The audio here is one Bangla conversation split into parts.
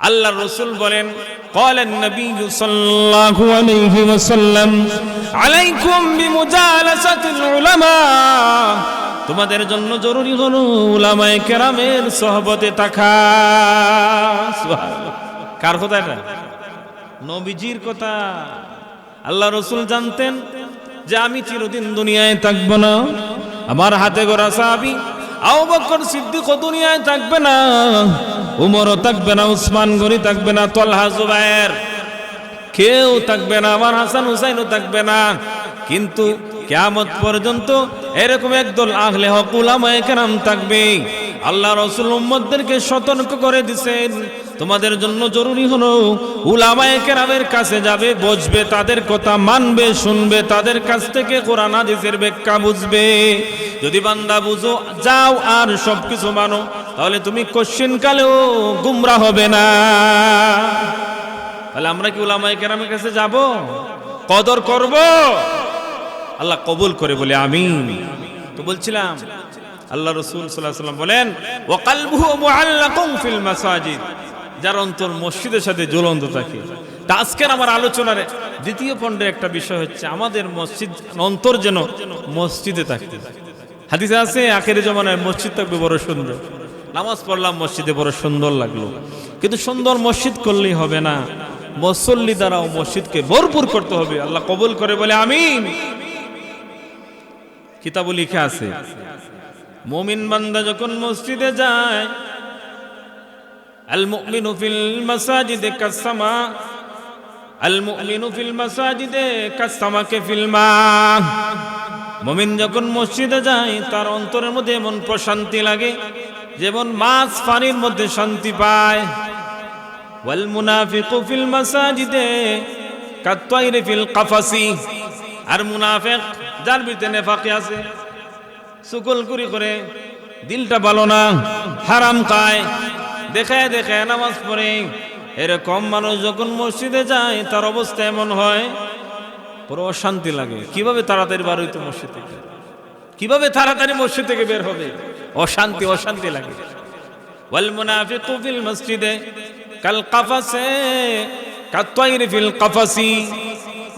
আল্লাহর রাসূল বলেন ক্বালান নবী সাল্লাল্লাহু আলাইহি ওয়াসাল্লাম আলাইকুম বিমুজালাসাতিল উলামা, তোমাদের জন্য জরুরি হলো উলামায়ে কেরামের সুহবতে থাকা। সুবহানাল্লাহ। কার কথা এটা? নবীজির কথা। আল্লাহর রাসূল জানতেন যে আমি চিরদিন দুনিয়ায় থাকব না, আমার হাতে গড়া সাহাবী আবু বকর সিদ্দিক দুনিয়ায় থাকবে না, উমরও থাকবে না, উসমান গনি থাকবে না, তালহা জুবায়ের কেউ থাকবে না, আমার হাসান হুসাইনও থাকবে না। কিন্তু কিয়ামত পর্যন্ত এরকম একদল আহলে হক উলামায়ে কেরাম থাকবে। আল্লাহ রাসূল উম্মতদেরকে সতর্ক করে দিয়েছেন, তোমাদের জন্য জরুরি হলো উলামায়ে কেরামের কাছে যাবে, বুঝবে, তাদের কথা মানবে, শুনবে, তাদের কাছ থেকে কোরআন হাদিসের ব্যাখ্যা বুঝবে। যদি বান্দা বুঝো যাও আর সবকিছু মানো, তাহলে তুমি কোশ্চিন কালেও গুমরা হবে না। তাহলে আমরা কি উলামায়ে কেরামের কাছে যাব, কদর করব? আল্লাহ কবুল করে বলে আমিন। তো বলছিলাম আল্লাহ রাসূল সাল্লাল্লাহু আলাইহি ওয়াসাল্লাম বলেন ওয়া কলবুহু মুআল্লাকুন ফিল মাসাজিদ, যার অন্তর মসজিদের সাথে জ্বলন্ত থাকে। তা আজকের আমার আলোচনার দ্বিতীয় পর্বে একটা বিষয় হচ্ছে আমাদের মসজিদ অন্তর যেন মসজিদে থাকে। হাদিসে আছে আখেরি জামানায় মসজিদ থাকবে বড় সুন্দর, নামাজ পড়লাম মসজিদে বড় সুন্দর লাগলো, কিন্তু সুন্দর মসজিদ করলেই হবে না, মুসল্লি দ্বারাও মসজিদকে ভরপুর করতে হবে। আল্লাহ কবুল করে বলে আমিন। কিতাবে লেখা আছে মুমিন বান্দা যখন মসজিদে যায়, আল মুমিনু ফিল মাসাজিদে কাসসামা, আল মুমিনু ফিল মাসাজিদে কাসসামাকে ফিল মা। মুমিন যখন মসজিদে যায় তার অন্তরের মধ্যে এমন প্রশান্তি লাগে যেমন মাছ পানির মধ্যে শান্তি পায়। ওয়াল মুনাফিকু ফিল মাসাজিদে কাত্তাইরি ফিল কাফাসি, আর মুনাফিক যার ভিতরে নেফাকি আছে, সুকুলকুরি করে, দিলটা ভালো না, হারাম খায়, দেখায় দেখায় নামাজ পড়ে, এরকম মানুষ যখন মসজিদে যায় তার অবস্থা এমন হয় পুরো অশান্তি লাগে। কিভাবে তাড়াতাড়ি বার হইতো মসজিদ থেকে, কিভাবে তাড়াতাড়ি মসজিদ থেকে বের হবে, অশান্তি অশান্তি লাগে। ওয়াল মুনাফিকু ফিল মসজিদে কাল কাফাসে কাত্তাইরি ফিল কাফাসি,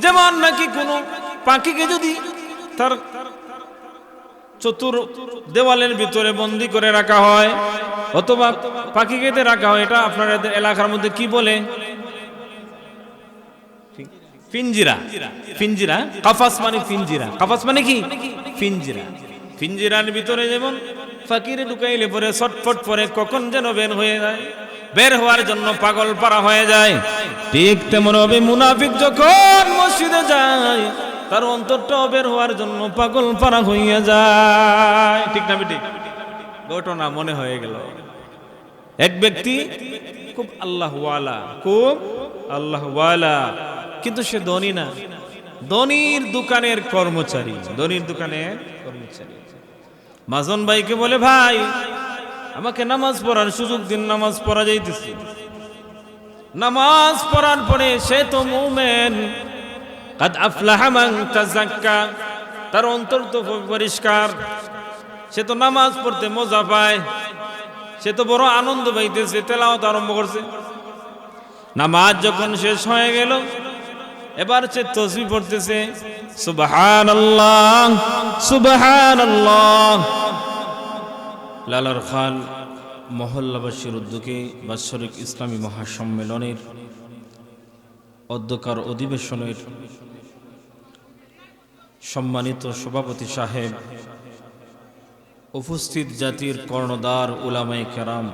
যেমন নাকি কোনো পাখিকে যদি তার চতুর দেওয়ালের ভিতরে বন্দী করে রাখা হয় অথবা পাখিকে রাখা হয়, এটা আপনাদের এলাকার মধ্যে কি বলে? পিঞ্জিরা। পিঞ্জিরা, কাফাস মানে পিঞ্জিরা, কাফাস মানে কি? পিঞ্জিরা। পিঞ্জিরার ভিতরে যেমন ফাকিরে ঢুকাইলে পরে ছটফট পরে কখন যেন বের হয়ে যায়, বের হওয়ার জন্য পাগল পারা হয়ে যায়, ঠিক তেমন হবে মুনাফিক যখন মসজিদে যায় তার অন্তরটা বের হওয়ার জন্য পাগল পারা হইয়া যায়। ঠিক না বেটি? ঘটনা মনে হয়ে গেল, এক ব্যক্তি খুব আল্লাহওয়ালা, খুব আল্লাহওয়ালা, কিন্তু সে ধনী না, ধনীর দোকানের কর্মচারী, ধনীর দোকানের কর্মচারী। মাজন ভাইকে বলে, ভাই আমাকে নামাজ পড়ার সুযোগ দিন, নামাজ পড়া যাইতেছি। নামাজ পড়ার পরে সে তো মুমিন, কাদ আফলাহা মান তাযাক্কা, তার অন্তর তো পরিষ্কার, সে তো নামাজ পড়তে মজা পায়, সে তো বড় আনন্দ পাইতেছে, তেলাওয়াত আরম্ভ করছে। নামাজ যখন শেষ হয়ে গেল এবার সে তাসবিহ পড়তেছে, সুবহানাল্লাহ সুবহানাল্লাহ। লালার খান মহল্লাবাসীর উদ্যোগে বাৎসরিক ইসলামী মহাসম্মেলনের অধ্যকার অধিবেশনের সম্মানিত সভাপতি সাহেব, উপস্থিত জাতির কর্ণধার উলামায়ে কেরাম,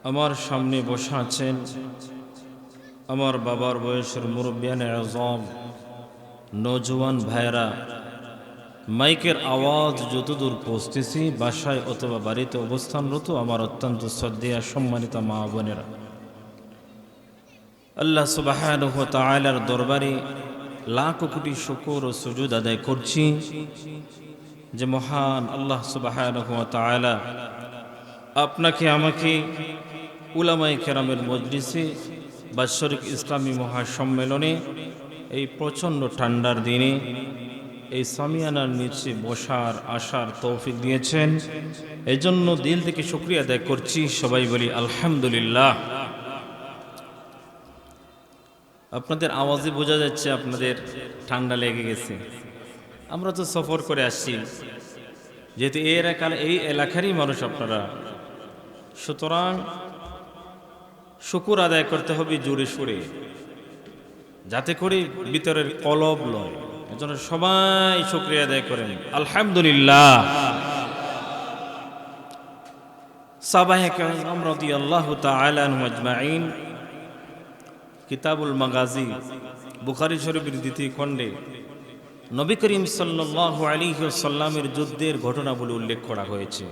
আমার সামনে বসা আছেন আমার বাবার বয়সের মুরব্বিয়ানে আযম, নওজোয়ান ভাইরা, মাইকের আওয়াজ যতদূর পৌঁছতেছি বাসায় অথবা বাড়িতে অবস্থানরত আমার অত্যন্ত শ্রদ্ধেয় সম্মানিত মা বোনেরা, আল্লাহ সুবহানাহু ওয়া তাআলার দরবারে লাখ কোটি শুকর ও সুজুদ আদায় করছি যে মহান আল্লাহ সুবহানাহু ওয়া তাআলা আপনাকে আমাকে উলামায়ে কেরামের মজলিসে বাৎসরিক ইসলামী মহাসম্মেলনে এই প্রচণ্ড ঠান্ডার দিনে এই সামিয়ানার নিচে বসার আসার তৌফিক দিয়েছেন। এই জন্য দিল থেকে শুকরিয়া আদায় করছি। সবাই বলি আলহামদুলিল্লাহ। আপনাদের আওয়াজে বোঝা যাচ্ছে আপনাদের ঠান্ডা লেগে গেছে। আমরা তো সফর করে আসছি, যেহেতু এই এলাকারই মানুষ আপনারা, সুতরাং শুকুর আদায় করতে হবে জোরে সুরে, যাতে করে ভিতরের কলব লয়। এজন্য সবাই শুকরিয়া আদায় করেন আলহামদুলিল্লাহ। সাহাবায়ে কেরাম রাদিয়াল্লাহু তাআলা আনহুম আজমাইন, কিতাবুল মাগাজি বুখারী শরীফের দ্বিতীয় খণ্ডে নবী করিম সাল্লাল্লাহু আলাইহি ওয়াসাল্লামের যুদ্ধের ঘটনাবলী উল্লেখ করা হয়েছে।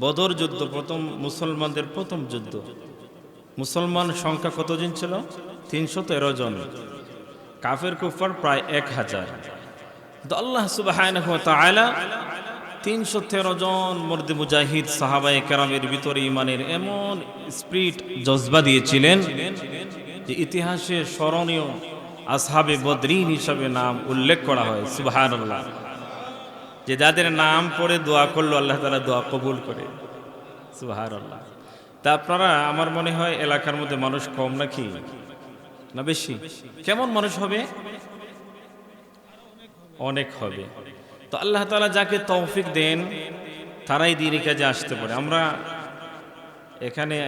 বদর যুদ্ধ প্রথম মুসলমানদের প্রথম যুদ্ধ। মুসলমান সংখ্যা কতজন ছিল? 313 জন। কাফের কুফার প্রায় 1000। তো আল্লাহ সুবহানাহু ওয়া তাআলা 313 জন মর্দে মুজাহিদ সাহাবায়ে কেরামের ভিতরে ঈমানের এমন স্পিরিট জজবা দিয়েছিলেন যে ইতিহাসে স্মরণীয় আসহাবে বদরিন হিসাবে নাম উল্লেখ করা হয়। সুবহানাল্লাহ। যে যাদের নাম পড়ে দোয়া করলো আল্লাহ তাআলা দোয়া কবুল করে। সুবহানাল্লাহ। তা আপনারা, আমার মনে হয় এলাকার মধ্যে মানুষ কম নাকি না বেশি? কেমন মানুষ হবে? অনেক হবে। তো আল্লাহ তাআলা যাকে তৌফিক দেন তারাই দিনের কাজে আসতে পারে। আমরা এখানে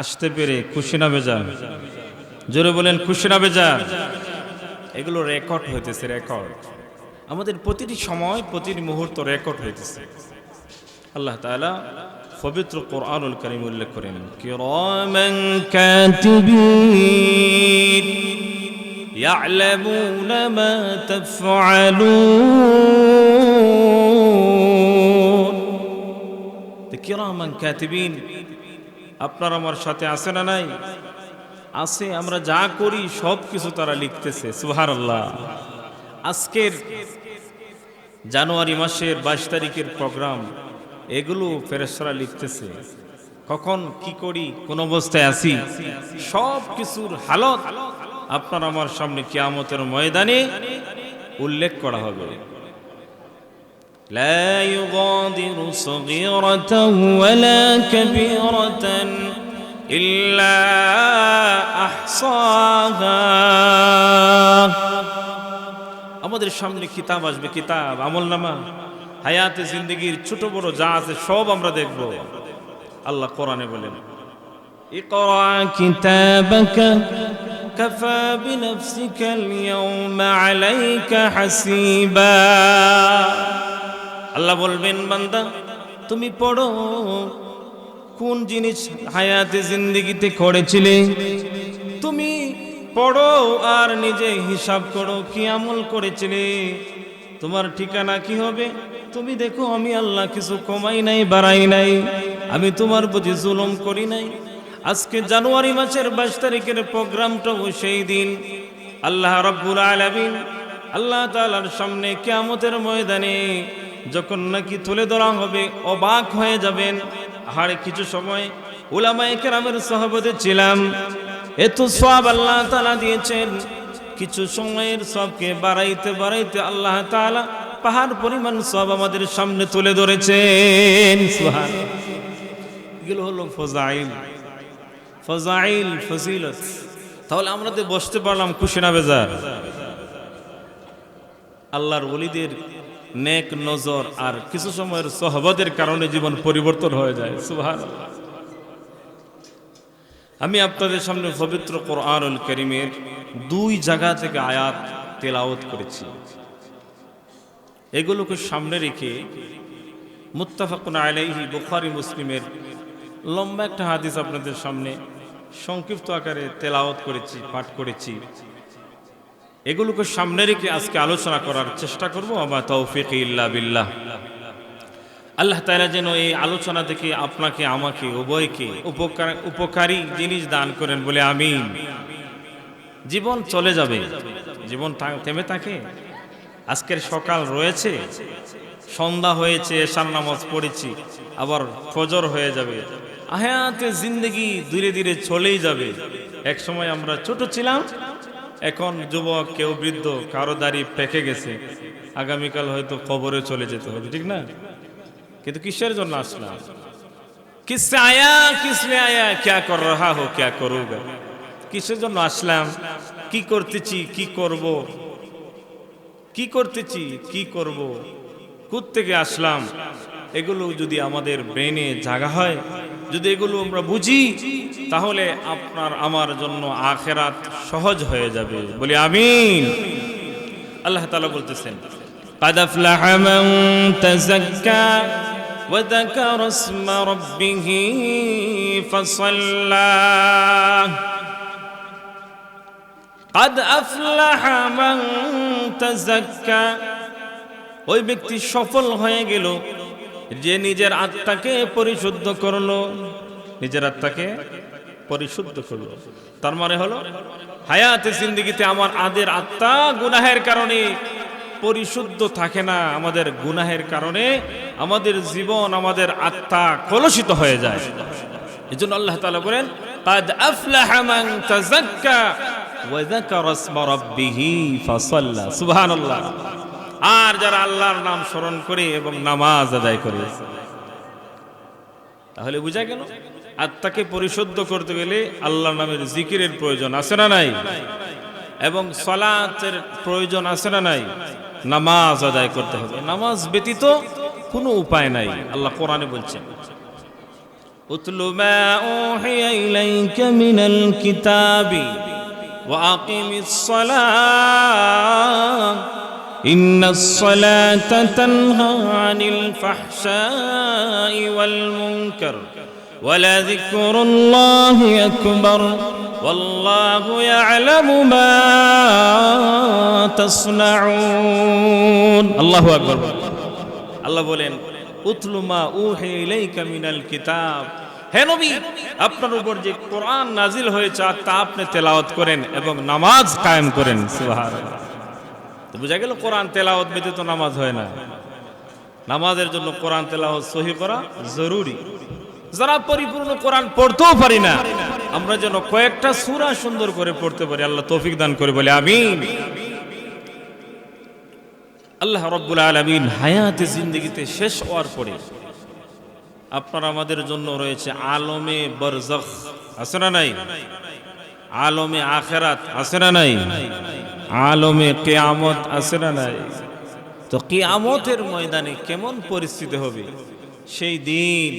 আসতে পেরে খুশি না বেজার? জোরে বলেন খুশি না বেজার? এগুলো রেকর্ড হইতেছে, রেকর্ড। আমাদের প্রতিটি সময় প্রতিটি মুহূর্ত রেকর্ড হইতেছে। আল্লাহ তাআলা পবিত্র কোরআনুল কারীম উল্লেখ করেন, কিরামান কাতিবিন ইয়ালামুনা মা তাফআলুন। কিরামান কাতিবিন আপনার আমার সাথে আছে না নাই? আছে। আমরা যা করি সব কিছু তারা লিখতেছে। সুবহানাল্লাহ। আজকের জানুয়ারি মাসের 22 তারিখের প্রোগ্রাম, এগুলো ফেরেশতারা লিখতেছে। কখন কি করি, কোন অবস্থায় আছি, সব কিছুর হালত আপনার আমার সামনে কিয়ামতের ময়দানে উল্লেখ করা হবে। লা ইউগাদিরু সগীরাতান ওয়ালা কাবীরাতান ইল্লা আহসাহা। আমাদের সামনে কিতাব আসবে, কিতাব, আমলনামা, হায়াতে জিন্দেগির ছোট বড় যা আছে সব আমরা দেখব। আল্লাহ কোরআনে বলেন, ইকরা কিতাবাকা কাফা বিনফসিকা আল-ইয়াওমা আলাইকা হাসিবা। আল্লাহ বলবেন, বান্দা তুমি পড়ো, কোন জিনিস হায়াতে জিন্দেগিতে করেছিলে তুমি পড়ো, আর নিজে হিসাব করো কি আমল করেছিলে। তোমার ঠিকানা কি হবে? তুমি দেখো আমি আল্লাহ কিছু কমাই নাই, বাড়াই নাই, আমি তোমার প্রতি জুলুম করি নাই। আজকে জানুয়ারি মাসের 22 তারিখের প্রোগ্রামটাও সেই দিন আল্লাহ রাব্বুল আলামিন আল্লাহ তাআলার সামনে কিয়ামতের ময়দানে যখন নাকি তুলে ধরা হবে, অবাক হয়ে যাবেন। আর কিছু সময় উলামায়ে কেরামের সহবতে ছিলাম, এত সওয়াব আল্লাহ তাআলা দিয়েছেন, কিছু সময়ের সবকে বাড়াইতে বাড়াইতে আল্লাহ তাআলা পাহাড় পরিমাণ সব আমাদের সামনে তুলে ধরেছেন। সুবহানাল্লাহ। এগুলো হলো ফজাইল, ফজাইল, ফজিলত। তাহলে আমরা তো বসতে পারলাম খুশি না বেজার? আল্লাহর ওলিদের নেক নজর আর কিছু সময়ের সহবতের কারণে জীবন পরিবর্তন হয়ে যায়। সুবহানাল্লাহ। আমি আপনাদের সামনে পবিত্র কোরআনুল কারীমের 2 জায়গা থেকে আয়াত তেলাওয়াত করেছি। এগুলোকে সামনে রেখে মুত্তাফাকুন আলাইহি বুখারী মুসলিমের লম্বা একটা হাদিস আপনাদের সামনে সংক্ষিপ্ত আকারে তেলাওয়াত করেছি, পাঠ করেছি। এগুলোকে সামনে রেখে আজকে আলোচনা করার চেষ্টা করব। আমা তৌফিক ইল্লা বিল্লাহ। আল্লাহ তাআলা যেন এই আলোচনা থেকে আপনাকে আমাকে উভয়কে উপকারী জিনিস দান করেন বলে আমিন। জীবন চলে যাবে, জীবন থেমে থাকে। আজকের সকাল রয়েছে, সন্ধ্যা হয়েছে, এশার নামাজ পড়েছি, আবার ফজর হয়ে যাবে। হায়াতে জিন্দেগি ধীরে ধীরে চলেই যাবে। এক সময় আমরা ছোট ছিলাম, এখন যুবক, কেউ বৃদ্ধ, কারো দাড়ি পেকে গেছে, আগামীকাল হয়তো কবরে চলে যেতে হবে, ঠিক না? কিন্তু কিসের জন্য আসলাম? কিসে আয়া, কিসলে আয়া, ক্যা কর রাহা হো, ক্যা করোগা। কিসের জন্য আসলাম, কি করতেছি, কি করব, কি করতেছি, কি করব, কোত্থেকে আসলাম, এগুলো যদি আমাদের ব্রেনে জাগা হয়, যদি এগুলো আমরা বুঝি, তাহলে আপনার আমার জন্য আখিরাত সহজ হয়ে যাবে। বলি আমিন। আল্লাহ তাআলা বলতেছেন, قد أفلح من تزكى وذكر اسم ربه فصلى قد أفلح من تزكى ওই ব্যক্তি সফল হয়ে গেল যে নিজের আত্মাকে পরিশুদ্ধ করলো, নিজের আত্মাকে পরিশুদ্ধ করলো। তার মানে হলো হায়াতে জিন্দেগিতে আমার আত্মা গুনাহের কারণে পরিশুদ্ধ থাকে না, আমাদের গুনাহের কারণে আমাদের জীবন, আমাদের আত্মা কলুষিত হয়ে যায়। এজন্য আল্লাহ তাআলা বলেন, قد أفلح من تزكى وذكر اسم ربه فصلى। সুবহানাল্লাহ। আর যারা আল্লাহর নাম স্মরণ করে এবং নামাজ আদায় করে, তাহলে বুঝা গেল আত্মাকে পরিশুদ্ধ করতে গেলে আল্লাহর নামের জিকিরের প্রয়োজন আছে না নাই, এবং সালাতের প্রয়োজন আছে না নাই, নামাজ আদায় করতে হবে। নামাজ ব্যতীত কোনো উপায় নাই। আল্লাহ কোরআনে বলছেন, উতলু মা উহিয়া ইলাইকা মিনাল কিতাবি ওয়া আকিমিস সালাহ ইন্নাস সালাতা তানহা আনিল ফাহশাই ওয়াল মুনকার ওয়ালা যিকরুল্লাহি আকবার ওয়াল্লাহু ইয়ালামু মা তাসনাউন। আল্লাহু আকবার। আল্লাহ বলেন, উতলু মা উহিয়া ইলাইকা মিনাল কিতাব, হে নবী আপনার উপর যে কোরআন নাজিল হয়েছে তা আপনি তেলাওয়াত করেন এবং নামাজ কায়েম করেন। সুবহানাল্লাহ। তো বুঝা গেল কোরআন তেলাওয়াত ব্যতীত নামাজ হয় না। নামাজের জন্য কোরআন তেলাওয়াত সহি করা জরুরি। যারা পরিপূর্ণ কোরআন পড়তেও পারি না, আমরা যেন কয়েকটা সূরা সুন্দর করে পড়তে পারি। আল্লাহ তৌফিক দান করে, বলে আমিন। আল্লাহ রাব্বুল আলামিন হায়াতে জিন্দেগিতে শেষ হওয়ার পরে আপনার আমাদের জন্য রয়েছে আলমে বরজখ, আছে না নাই? আলমে আখিরাত আছে না নাই? আলমে কিয়ামত আছে না নাই? তো কিয়ামতের ময়দানে কেমন পরিস্থিতি হবে সেই দিন,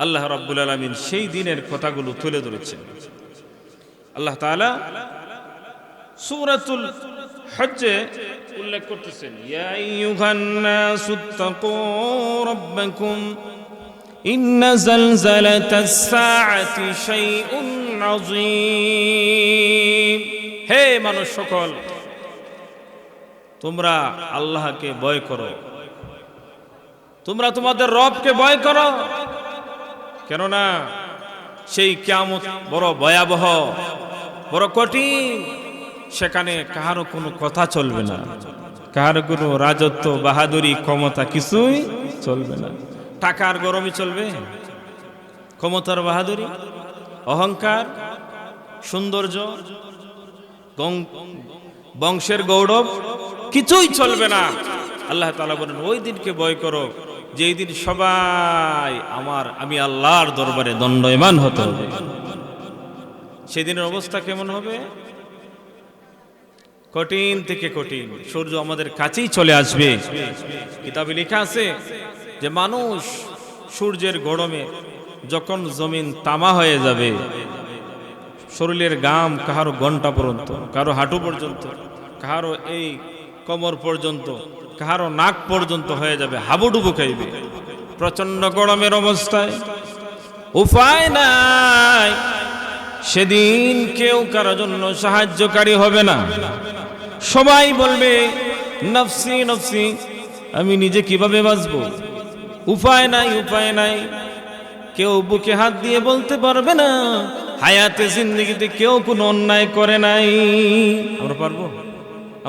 আল্লাহ রাব্বুল আলামিন সেই দিনের কথাগুলো তুলে ধরেছেন। আল্লাহ তাআলা সূরাতুল হজ্জে উল্লেখ করতেছেন, ইয়া আইয়ুহান নাসুত্তাকু রাব্বাকুম ইন্না যালযালাতাস সাআতি শাইউন আযীম। হে মানুষ সকল, তোমরা আল্লাহকে ভয় করো, তোমরা তোমাদের রবকে ভয় করো, কেননা সেই কিয়ামত বড় ভয়াবহ, বড় কঠিন। সেখানে কাহারও কোনো কথা চলবে না, কাহারও কোনো রাজত্ব, বাহাদুরি, ক্ষমতা কিছুই চলবে না। টাকার গরমই চলবে, ক্ষমতার বাহাদুরি, অহংকার, সৌন্দর্য, বংশের গৌরব কিছুই চলবে না। আল্লাহ তাআলা বলেন, ওই দিনকে ভয় করো যেই দিন সবাই আমি আল্লাহর দরবারে দণ্ডায়মান হতে হবে। সেদিনের অবস্থা কেমন হবে? কঠিন থেকে কঠিন। সূর্য আমাদের কাছেই চলে আসবে। কিতাবে লেখা আছে যে মানুষ সূর্যের গরমে যখন জমিন তামা হয়ে যাবে, শরীরের ঘাম কাহারো ঘন্টা পর্যন্ত, কারো হাঁটু পর্যন্ত, কাহারো এই কোমর পর্যন্ত, কাহারো নাক পর্যন্ত হয়ে যাবে, হাবুডুবু খাইবে প্রচন্ড গরমের অবস্থায়। উপায় নাই, সেদিন কেউ কারো জন্য সাহায্যকারী হবে না। সবাই বলবে নফসি নফসি, আমি নিজে কিভাবে বাঁচবো, উপায় নাই, উপায় নাই। কেউ বুকে হাত দিয়ে বলতে পারবে না হায়াতে জিন্দেগিতে কেউ কোনো অন্যায় করে নাই। আমরা পারবো?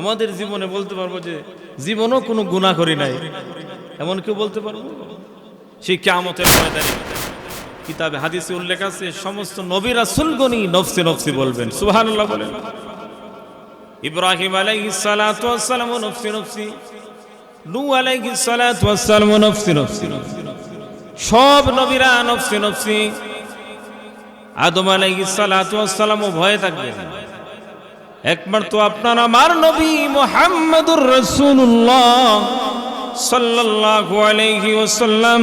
আমাদের জীবনে বলতে পারবো যে জীবনও কোনো গুনাহ করি নাই, এমন কেউ বলতে পারবো? সেই কিয়ামতের ময়দানে কিতাবে হাদিসে উল্লেখ আছে, সমস্ত নবী রাসূলগণই নফসি নফসি বলবেন। সুবহানাল্লাহ বলেন। ইব্রাহিম আলাইহিস সালাতু ওয়াস সালাম নফসি নফসি, নূহ আলাইহিস সালাতু ওয়াস সালাম নফসি নফসি, সব নবীরা নফসি নফসি। আদম আলাইহিস সালাতু ওয়াস সালামও ভয়ে থাকবেন। একবার তো আপনার আমার নবী মুহাম্মদুর রাসূলুল্লাহ সাল্লাল্লাহু আলাইহি ওয়াসাল্লাম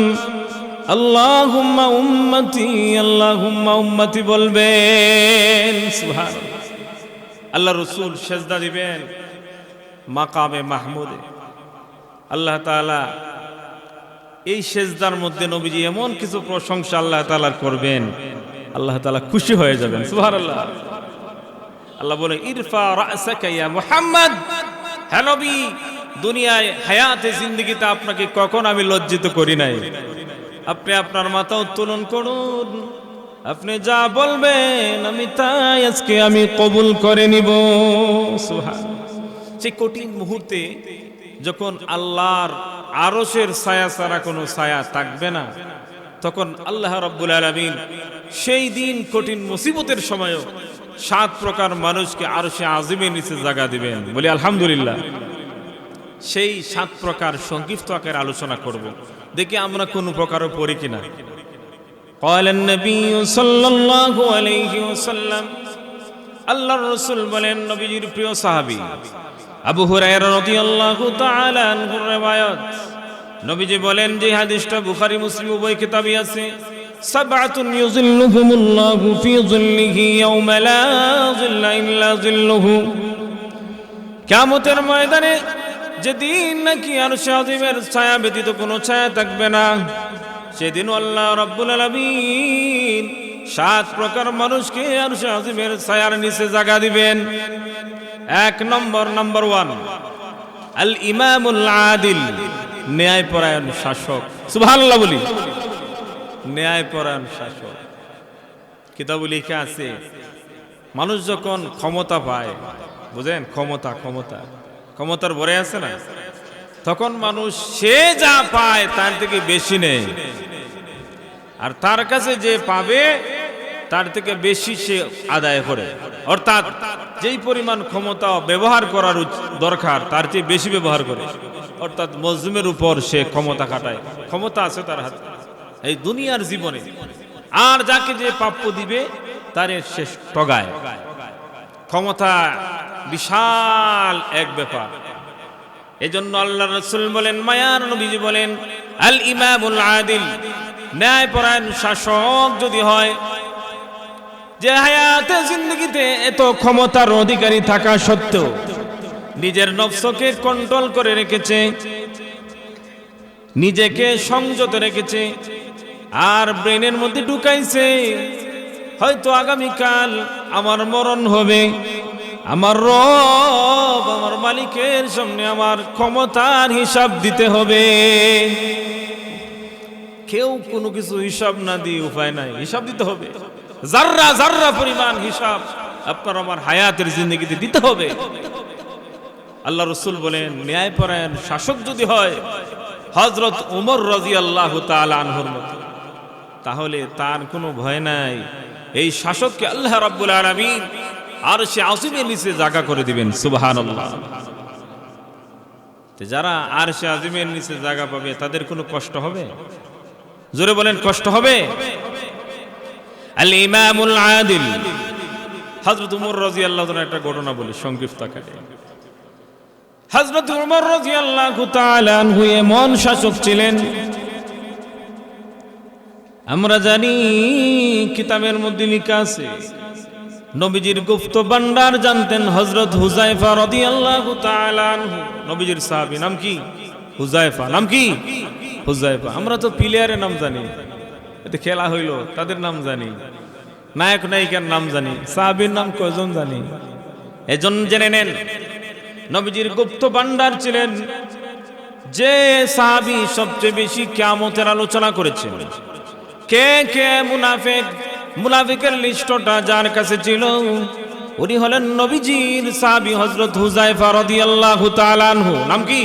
আল্লাহুম্মা উম্মতি আল্লাহুম্মা উম্মতি বলবেন, সুবহানাল্লাহ। আল্লাহ রাসূল সিজদা দিবেন মাকামে মাহমুদে। আল্লাহ তাআলা এই সিজদার মধ্যে নবীজি এমন কিছু প্রশংসা আল্লাহ তাআলার করবেন, আল্লাহ তাআলা খুশি হয়ে যাবেন, সুবহানাল্লাহ। আল্লাহ বলে ইরফা রাসাকা ইয়া মুহাম্মদ, হে নবী, দুনিয়ায় হায়াতে জিন্দেগিতে আপনাকে কখন আমি লজ্জিত করি নাই। আপনি আপনার মাথা উত্তোলন করুন, আপনি যা বলবেন আমি তাই আজকে আমি কবুল করে নিব, সুবহানাল্লাহ। সেই কঠিন মুহূর্তে যখন আল্লাহর আরশের ছায়া ছাড়া কোনো ছায়া থাকবে না, তখন আল্লাহ রাব্বুল আলামিন সেই দিন কঠিন মুসিবতের সময়ও 7 প্রকার মানুষকে আরশে আজিমের নিচে জায়গা দিবেন, বলি আলহামদুলিল্লাহ। সেই 7 প্রকার সংক্ষিপ্ত আকারে আলোচনা করব, দেখি আমরা কোন প্রকারও পড়ি কিনা। قال النبي صلى الله عليه وسلم, আল্লাহর রাসূল বলেন, নবীজির প্রিয় সাহাবী আবু হুরায়রা রাদিয়াল্লাহু তাআলা আনহুর riwayat, নবীজি বলেন যে হাদিসটা বুখারী মুসলিম উভয় কিতাবে আছে, সাবআতুন ইউযিল্লুহুমুল্লাহু ফি যিল্লিহি ইয়াওমা লা যিল্লা ইল্লা যিল্লুহু। কিয়ামতের ময়দানে যেদিন নাকি আরশে আজিমের ছায়া ব্যতীত কোনো ছায়া থাকবে না, সেদিন আল্লাহ রাব্বুল আলামিন 7 প্রকার মানুষকে আরশে আজিমের ছায়ার নিচে জায়গা দিবেন। 1 নম্বর 1 আল ইমামুল আদিল, ন্যায়পরায়ণ শাসক, সুবহানাল্লাহ বলি, ন্যায়পরায়ণ শাসক। কিতাবে লেখা আছে মানুষ যখন ক্ষমতা পায়, বুঝেন, ক্ষমতার ভরে আছে না, তখন মানুষ সে যা পায় তার থেকে বেশি নেয়, আর তার কাছে যে পাবে তার থেকে বেশি সে আদায় করে। অর্থাৎ যেই পরিমাণ ক্ষমতা ব্যবহার করার দরকার তার চেয়ে বেশি ব্যবহার করে, অর্থাৎ মজলুমের উপর সে ক্ষমতা খাটায়। ক্ষমতা আছে তার হাতে এই দুনিয়ার জীবনে, আর যাকে যে প্রাপ্য দিবে তার শেষ টগায়। ক্ষমতা বিশাল এক ব্যাপার। এজন্য আল্লাহ রাসূল বলেন, মায়ার নবীজি বলেন, আল ইমামুল আদিল, ন্যায়পরায়ণ শাসক যদি হয়, যে হায়াতে জিন্দেগিতে এত ক্ষমতার অধিকারী থাকা সত্ত্বেও নিজের নফসকে কন্ট্রোল করে রেখেছে, নিজেকে সংযত রেখেছে, আর ব্রেনের মধ্যে ঢুকাইছে হয়তো আগামীকাল আমার মরণ হবে, আমার রব আমার মালিকের সামনে আমার ক্ষমতার হিসাব দিতে হবে। কেউ কোনো কিছু হিসাব না দিয়ে উপায় নাই, হিসাব দিতে হবে। জাররা জাররা পরিমাণ হিসাব আপনার আমার হায়াতের জিন্দেগিতে দিতে হবে। আল্লাহ রাসূল বলেন, ন্যায়পরায়ণ শাসক যদি হয় হযরত ওমর রাদিয়াল্লাহু তাআলা আনহুর মতো, তাহলে তার কোনো ভয় নাই। এই শাসককে আল্লাহ রাব্বুল আলামিন আরশে আজিমের নিচে জায়গা করে দিবেন, সুবহানাল্লাহ। যারা আরশে আজিমের নিচে জায়গা পাবে তাদের কোনো কষ্ট হবে? জোরে বলেন, কষ্ট হবে? আল ইমামুল আদিল, হযরত ওমর রাদিয়াল্লাহু তাআলা একটা ঘটনা বলি সংক্ষিপ্ত আকারে। হযরত ওমর রাদিয়াল্লাহু তাআলা আনহু এমন শাসক ছিলেন, আমরা জানি কিতাবের মধ্যে লেখা আছে, নবীজির গুপ্ত ভান্ডার জানতেন হযরত হুযায়ফা রাদিয়াল্লাহু তাআলা আনহু। নবীজির সাহাবী, নাম কি? হুযায়ফা। নাম কি? হুযায়ফা। আমরা তো প্লেয়ারের নাম জানি, এতে খেলা হইলো তাদের নাম জানি, নায়ক নায়িকার নাম জানি, সাহাবীর নাম কয়জন জানি? এজন জেনে নেন, নবীজির গুপ্ত ভান্ডার ছিলেন যে সাহাবী সবচেয়ে বেশি কিয়ামতের আলোচনা করেছেন। কে কে মুনাফিক, মুনাফিকের লিস্টটা যার কাছে ছিল উনি হলেন নবীজির সাহাবী হযরত হুযায়ফা রাদিয়াল্লাহু তাআলা আনহু। নাম কি?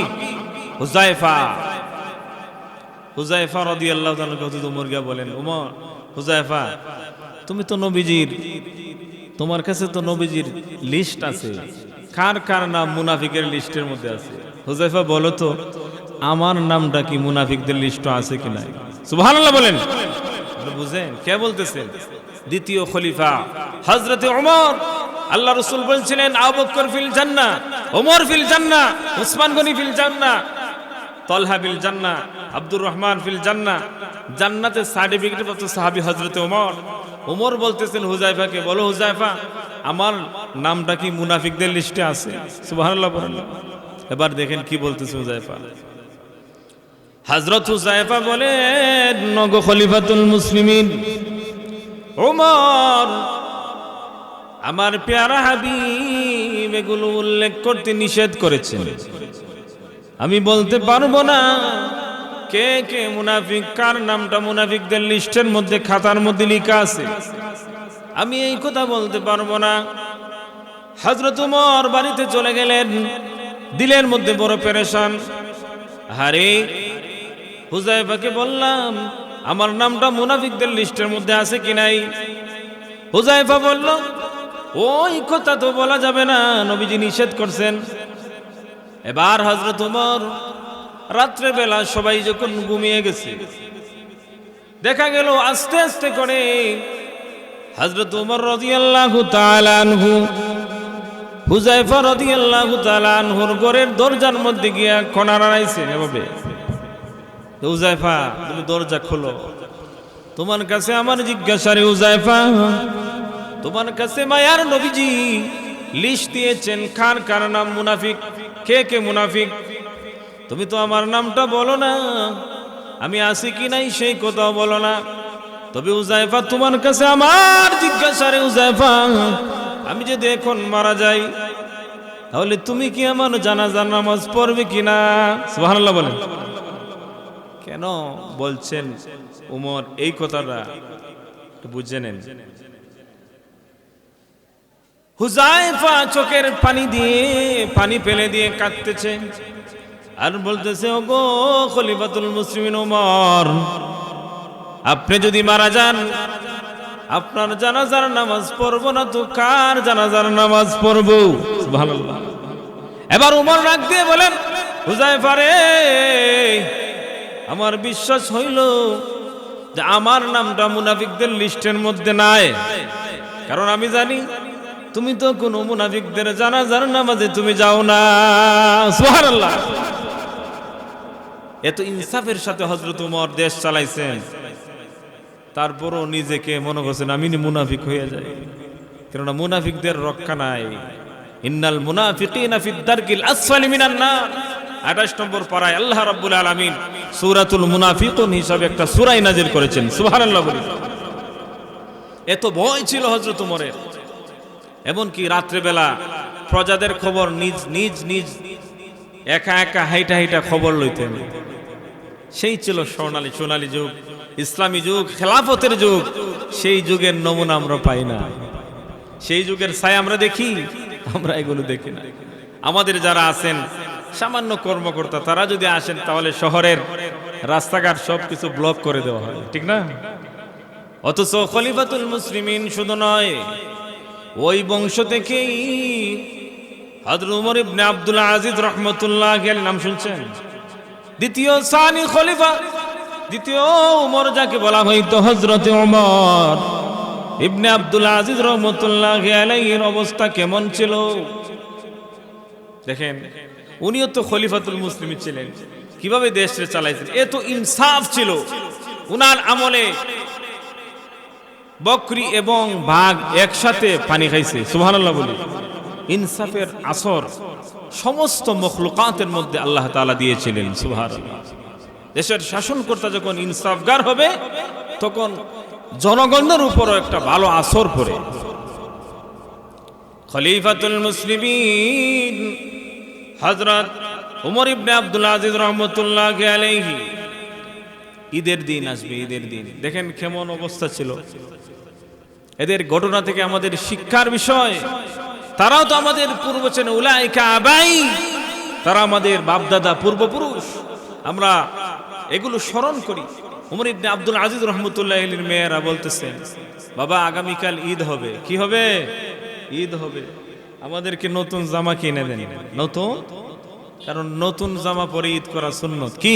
হুযায়ফা। হুযায়ফা রাদিয়াল্লাহু তাআলা হযরত ওমরকে বলেন, ওমর, হুযায়ফা তুমি তো নবীজির, তোমার কাছে তো নবীজির লিস্ট আছে, কার কার নাম মুনাফিকের লিস্টের মধ্যে আছে? হুযায়ফা বলো তো আমার নামটা কি মুনাফিকদের লিস্টে আছে কিনা? সুবহানাল্লাহ বলেন। বুঝেন কে বলতেছেন? দ্বিতীয় খলিফা হযরতে ওমর। আল্লাহ রাসূল বলছিলেন আবু বকর ফিল জান্নাহ, ওমর ফিল জান্নাহ, উসমান গনি ফিল জান্নাহ, তালহা ফিল জান্নাহ, আব্দুর রহমান ফিল জান্নাহ। জান্নাতের সার্টিফিকেট প্রাপ্ত সাহাবী হযরতে ওমর। ওমর বলতেছেন হুযায়ফাকে, বলো হুযায়ফা, আমার নামটা কি মুনাফিকদের লিস্টে আছে? সুবহানাল্লাহ বলেন। এবার দেখেন কি বলতেছে হুযায়ফা। হযরত হুযায়ফা বলেন, নগো খলিফাতুল মুসলিমিন ওমর, আমার পেয়ারা হাবিব এগুলো উল্লেখ করতে নিষেধ করেছেন। আমি বলতে পারবো না কে কে মুনাফিক, কার নামটা মুনাফিকদের লিস্টের মধ্যে খাতার মধ্যে লেখা আছে, আমি এই কথা বলতে পারবো না। হযরত ওমর বাড়িতে চলে গেলেন, দিলের মধ্যে বড় পেরেশান। আরে হুযায়ফাকে বললাম আমার নামটা মুনাফিকদের লিস্টের মধ্যে আছে কি নাই? হুযায়ফা বলল, ওই কথা তো বলা যাবে না, নবীজি নিষেধ করছেন। এবার হযরত ওমর রাত্রে বেলা সবাই যখন ঘুমিয়ে গেছে, দেখা গেল আস্তে আস্তে করে হযরত ওমর রাদিয়াল্লাহু তাআলা আনহু হুযায়ফা রাদিয়াল্লাহু তাআলা আনহুর ঘরের দরজার মধ্যে গিয়া কণা নাড়াইছেন এভাবে, হুযায়ফা তুমি দরজা খোলো, তোমার কাছে আমার জিজ্ঞাসা রে হুযায়ফা, তোমার কাছে মায়ার নবীজি লিস্ট দিয়েছেন কার কার নাম মুনাফিক, কে কে মুনাফিক, তুমি তো আমার নামটা বলো না, আমি আছি কি নাই সেই কথাও বলো না। তবে হুযায়ফা তোমার কাছে আমার জিজ্ঞাসা রে হুযায়ফা, আমি যদি এখন মারা যাই তাহলে তুমি কি আমার জানাজার নামাজ পড়বে কিনা? সুবহানাল্লাহ বলেন। কেন বলছেন ওমর এই কথাটা একটু বুঝে নেন। হুযায়ফা চোখের পানি ফেলে দিয়ে কাঁদতেছে আর বলতেছে, ওগো খলিফাতুল মুসলিমিন ওমর, আপনি যদি মারা যান আপনার জানাজার নামাজ পড়বো না তো কার জানাজার নামাজ পড়বো? সুবহানাল্লাহ। এবার ওমর রাগ দিয়ে বলেন, হুযায়ফা রে, আমার বিশ্বাস হইল যে আমার নামটা মুনাফিকদের লিস্টের মধ্যে নাই, কারণ আমি জানি তুমি তো কোন মুনাফিকদের জানাজার নামাজে তুমি যাও না। সুবহানাল্লাহ। এত ইনসাফের সাথে হযরত ওমর দেশ চালাইছেন, তারপরও নিজেকে মনে করছেন আমি মুনাফিক হয়ে যাই, কারণ মুনাফিকদের রক্ষা নাই। ইন্নাল মুনাফিকিনা ফিদ দারকিল আসফালি মিনান নার, 28 নম্বর পারায় আল্লাহ রাব্বুল আলামিন সূরাতুল মুনাফিকুন হিসাবে একটা সূরা নাযিল করেছেন। সুবহানাল্লাহ বলি। এত ভয় ছিল হযরত ওমরের, এমনকি রাত্রে বেলা প্রজাদের খবর নিজ নিজ নিজ একা একা হাইটা হাইটা খবর লইতেন। সেই ছিল সোনালী যুগ, ইসলামী যুগ, খেলাফতের যুগ। সেই যুগের নমুনা আমরা পাই না, সেই যুগের ছায়া আমরা দেখি, আমরা এগুলো দেখি না। আমাদের যারা আছেন সামান্য কর্মকর্তা, তারা যদি আসেন তাহলে শহরের রাস্তাঘাট সবকিছু ব্লক করে দেওয়া হয়, ঠিক না? অথচ খলিফাতুল মুসলিমিন শুধু নয়, ওই বংশ থেকেই হযরত ওমর ইবনে আব্দুল আজিজ রাহমাতুল্লাহি আলাইহি নাম শুনছেন, দ্বিতীয় সানি খলিফা, দ্বিতীয় ওমর যাকে বলা হইতো হযরতে ওমর ইবনে আব্দুল আজিজ রাহমাতুল্লাহি আলাইহির অবস্থা কেমন ছিল দেখেন। উনিও তো খলিফাতুল মুসলিমিন ছিলেন, কিভাবে দেশে চালাইছেন, এত ইনসাফ ছিল উনার আমলে। বকরি এবং বাঘ একসাথে পানি খাইছে, সুবহানাল্লাহ বলি। ইনসাফের আসর সমস্ত মখলুকাতের মধ্যে আল্লাহ তাআলা দিয়েছিলেন, সুবহানাল্লাহ। দেশের শাসনকর্তা যখন ইনসাফগার হবে তখন জনগণের উপরও একটা ভালো আসর পড়ে। খলিফাতুল মুসলিমিন হযরত ওমর ইবনে আব্দুল আজিজ রাহমাতুল্লাহি আলাইহি, ঈদের দিন আসবে, ঈদের দিন দেখেন কেমন অবস্থা ছিল এদের। ঘটনা থেকে আমাদের শিক্ষার বিষয়, তারাও তো আমাদের পূর্বচেন, উলাইকা আবাই, তারা আমাদের বাপদাদা পূর্বপুরুষ, আমরা এগুলো স্মরণ করি। ওমর ইবনে আব্দুল আজিজ রাহমাতুল্লাহি আলাইহির মেয়েরা বলতেছেন, বাবা আগামীকাল ঈদ হবে। কি হবে? ঈদ হবে, আমাদেরকে নতুন জামা কিনে দেন। নতুন, কারণ নতুন জামা পরে ঈদ করা সুন্নত। কি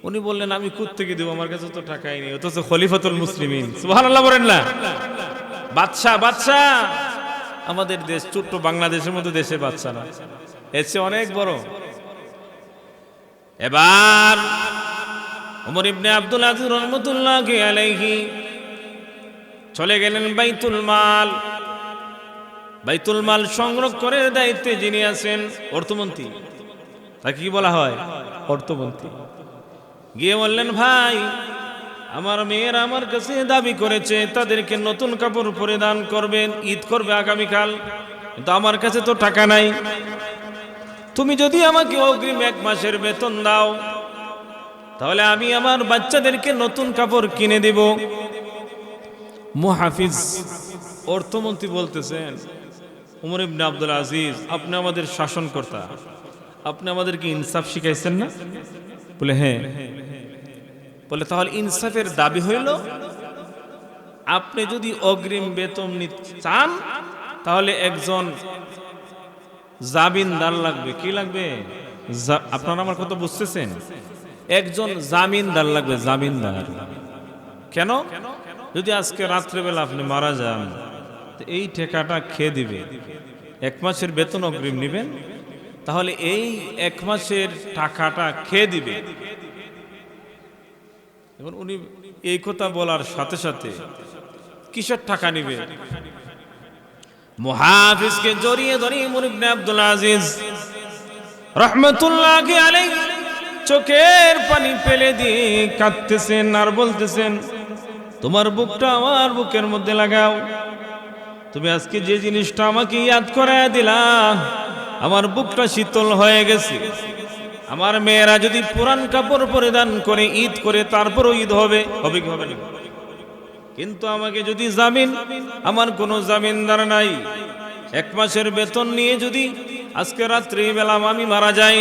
উনি বললেন আমি কোত্থেকে দেবো, আমার কাছে তো টাকাই নেই, অথচ খলিফাতুল মুসলিমিন, সুবহানাল্লাহ বলেন না, বাদশা আমাদের দেশ ছোট্ট বাংলাদেশের মতো দেশে বাদশা না, এর চেয়ে অনেক বড়। এবার ওমর ইবনে আব্দুল আজিজ রহমাতুল্লাহি আলাইহি চলে গেলেন বাইতুল মাল সংরক্ষণের দায়িত্বে যিনি আছেন অর্থমন্ত্রী, তাকে কি বলা হয়, অর্থমন্ত্রী। গিয়ে বললেন, ভাই আমার মেয়েরা আমার কাছে দাবি করেছে তাদেরকে নতুন কাপড় পরিধান করবেন, ঈদ করবে আগামীকাল, কিন্তু আমার কাছে তো টাকা নাই, তুমি যদি আমাকে অগ্রিম 1 মাসের বেতন দাও তাহলে আমি আমার বাচ্চাদেরকে নতুন কাপড় কিনে দেব। মুহাফিজ অর্থমন্ত্রী বলতেছেন, ওমর ইবনে আব্দুল আজিজ আপনি আমাদের শাসনকর্তা, আপনি আমাদেরকে ইনসাফ শিখাইছেন না? বলে হ্যাঁ। বলে তাহলে ইনসাফের দাবি হইল আপনি যদি অগ্রিম বেতন নিতে চান তাহলে একজন জামিনদার লাগবে। কি লাগবে? আপনারা আমার কথা বুঝতেছেন? একজন জামিনদার লাগবে, জামিনদার। কেন? যদি আজকে রাত্রেবেলা আপনি মারা যান এই টাকাটা খেয়ে দিবে, 1 মাসের বেতন অগ্রিম নেবেন, তাহলে এই 1 মাসের টাকাটা খেয়ে দিবে। এবং উনি এই কথা বলার সাথে সাথে কিসের টাকা নিবে? মুহাফিজকে জড়িয়ে ধরে ওমর ইবনে আব্দুল আজিজ রাহমাতুল্লাহি আলাইহি চোখের পানি ফেলে দিয়ে কাঁদতেছেন আর বলতেছেন, তোমার বুকটা আমার বুকের মধ্যে লাগাও, তুমি আজকে যে জিনিসটা আমাকে ইয়াদ করায় দিলা আমার বুকটা শীতল হয়ে গেছে। আমার মেয়েরা যদি পুরান কাপড় পরিধান করে ঈদ করে তারপরও ঈদ হবে কি হবে না? কিন্তু আমাকে যদি আমার কোনো জামিনদার নাই, 1 মাসের বেতন নিয়ে যদি আজকে রাত্রি বেলা আমি মারা যাই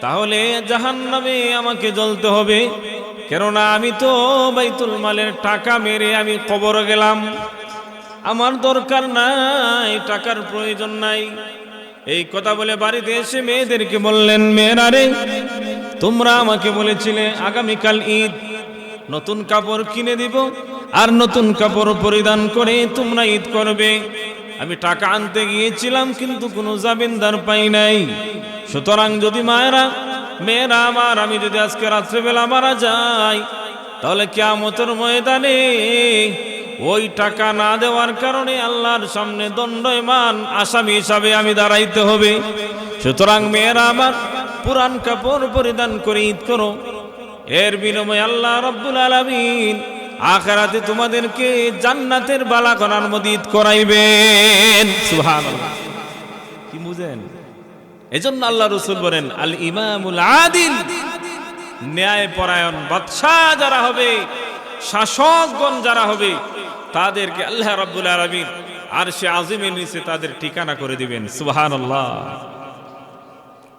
তাহলে জাহান্নামে আমাকে জ্বলতে হবে, কেননা আমি তো বাইতুল মালের টাকা মেরে আমি কবরে গেলাম, আমার দরকার নাই, টাকার প্রয়োজন নাই। এই কথা বলে বাড়িতে এসে মেয়েদেরকে বললেন, মেয়েরা রে, তোমরা আমাকে বলেছিলে আগামীকাল ঈদ, নতুন কাপড় কিনে দিব আর নতুন কাপড় পরিধান করে তোমরা ঈদ করবে। আমি টাকা আনতে গিয়েছিলাম কিন্তু কোনো জামিনদার পাই নাই। সুতরাং যদি মেয়েরা আমার, আমি যদি আজকে রাত্রেবেলা মারা যাই তাহলে কিয়ামতের ময়দানে ওই টাকা না দেওয়ার কারণে আল্লাহর সামনে দণ্ডায়মান আসামি হিসাবে আমি দাঁড়াইতে হবে। সুতরাং মেয়েরা আমার পুরান কাপড় পরিধান করে ঈদ করো, এর বিনিময়ে আল্লাহ রাব্বুল আলামিন আখিরাতে তোমাদেরকে জান্নাতের বালাখানার মধ্যে ঈদ করাইবেন। সুবহানাল্লাহ, কি বুঝেন? এজন্য আল্লাহ রাসূল বলেন, আল ইমামুল আদিল, ন্যায় পরায়ণ বাদশা যারা হবে, শাসকগণ যারা হবে, তাদেরকে আল্লাহ রাব্বুল আলামিন আরশে আজিমের নিচে তাদের ঠিকানা করে দিবেন। সুবহানাল্লাহ।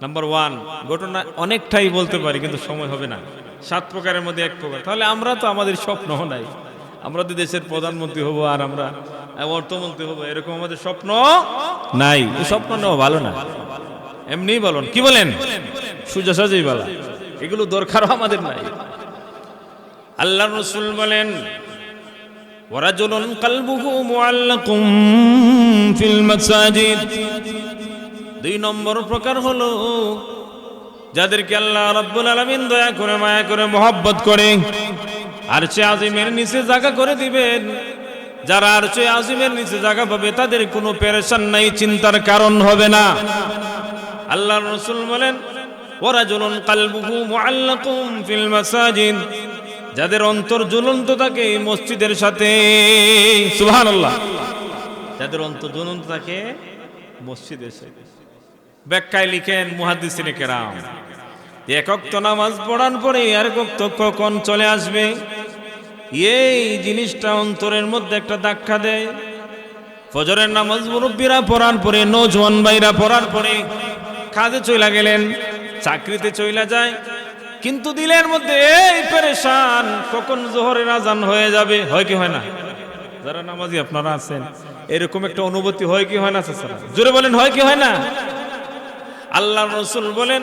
নাম্বার 1 ঘটনা অনেকটাই বলতে পারি কিন্তু সময় হবে না। 7 প্রকারের মধ্যে 1 প্রকার। তাহলে আমরা তো আমাদের স্বপ্ন নাই, আমরা তো দেশের প্রধানমন্ত্রী হব আর আমরা অর্থমন্ত্রী হব, এরকম আমাদের স্বপ্ন নাই। স্বপ্ন নেওয়া ভালো না, এমনি বলুন, কি বলেন, সোজা সাজাই বলা, এগুলো দরকারও আমাদের নাই। আল্লাহর রাসূল বলেন, ওয়ারাজুলুন কলবুহু মুআল্লাকুম ফিল মাসাজিদ। 2 নম্বর প্রকার হলো যাদেরকে আল্লাহ রাব্বুল আলামিন দয়া করে, মায়া করে, মহব্বত করে আরশে আজিমের নিচে জায়গা করে দিবেন। যারা আরশে আজিমের নিচে জায়গা পাবে তাদের কোনো পেরেশান নাই, চিন্তার কারণ হবে না। আল্লাহর রাসূল বলেন, ওয়ারাজুলুন কলবুহু মুআল্লাকুম ফিল মাসাজিদ, যাদের অন্তর ঝুলন্ত থাকে মসজিদের সাথে। সুবহানাল্লাহ, যাদের অন্তর ঝুলন্ত থাকে মসজিদের সাথে। ব্যাখ্যায় লিখেন মুহাদ্দিসিনে কেরাম, এক ওয়াক্ত নামাজ পড়ার পরে আরেক ওয়াক্ত কখন চলে আসবে, এই জিনিসটা অন্তরের মধ্যে একটা ধাক্কা দেয়। ফজরের নামাজ মুরব্বীরা পড়ার পরে, নওজোয়ান ভাইরা পড়ার পরে কাজে চলে গেলেন, চাকরিতে চলে যায়, কিন্তু দিলের মধ্যে এই পেরেশান, কখন জোহরের আজান হয়ে যাবে। হয় কি হয় না? যারা নামাজি আপনারা আছেন, এরকম একটা অনুভূতি হয় কি হয় না? জোরে বলেন, হয় কি হয় না? আল্লাহর রাসূল বলেন,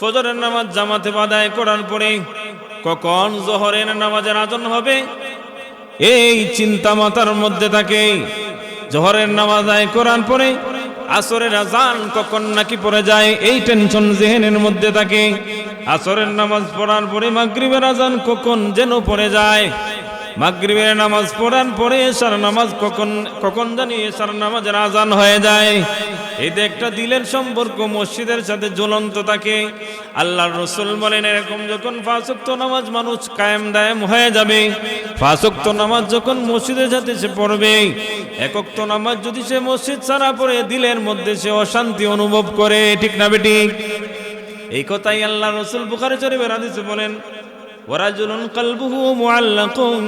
ফজরের নামাজ জামাতে আদায় করার পরে কখন জোহরের নামাজের আজান হবে এই চিন্তা মাথার মধ্যে থাকে। জোহরের নামাজ আদায় করার পরে আসরের আজান কখন নাকি পড়ে যায় এই টেনশন জেহেনের মধ্যে থাকে। আসরের নামাজ পড়ার পরে মাগরিবের আজান কখন যেন পড়ে যায়। মাগরিবের নামাজ পড়ার পরে এশার নামাজ কখন জানি এশার নামাজের আজান হয়ে যায়। এতে একটা দিলের সম্পর্ক মসজিদের সাথে জ্বলন্ত থাকে। আল্লাহর রাসূল বলেন এরকম যখন 5 ওয়াক্ত নামাজ মানুষ কায়েম দায়েম হয়ে যাবে, 5 ওয়াক্ত নামাজ যখন মসজিদের সাথে সে পড়বে, 1 ওয়াক্ত নামাজ যদি সে মসজিদ ছাড়া পড়ে দিলের মধ্যে সে অশান্তি অনুভব করে, ঠিক না বেঠিক? এই কথাই আল্লাহর রাসূল বুখারী শরীফের হাদিসে বলেন ওয়ারাজুলুন কলবুহু মুআল্লাকুন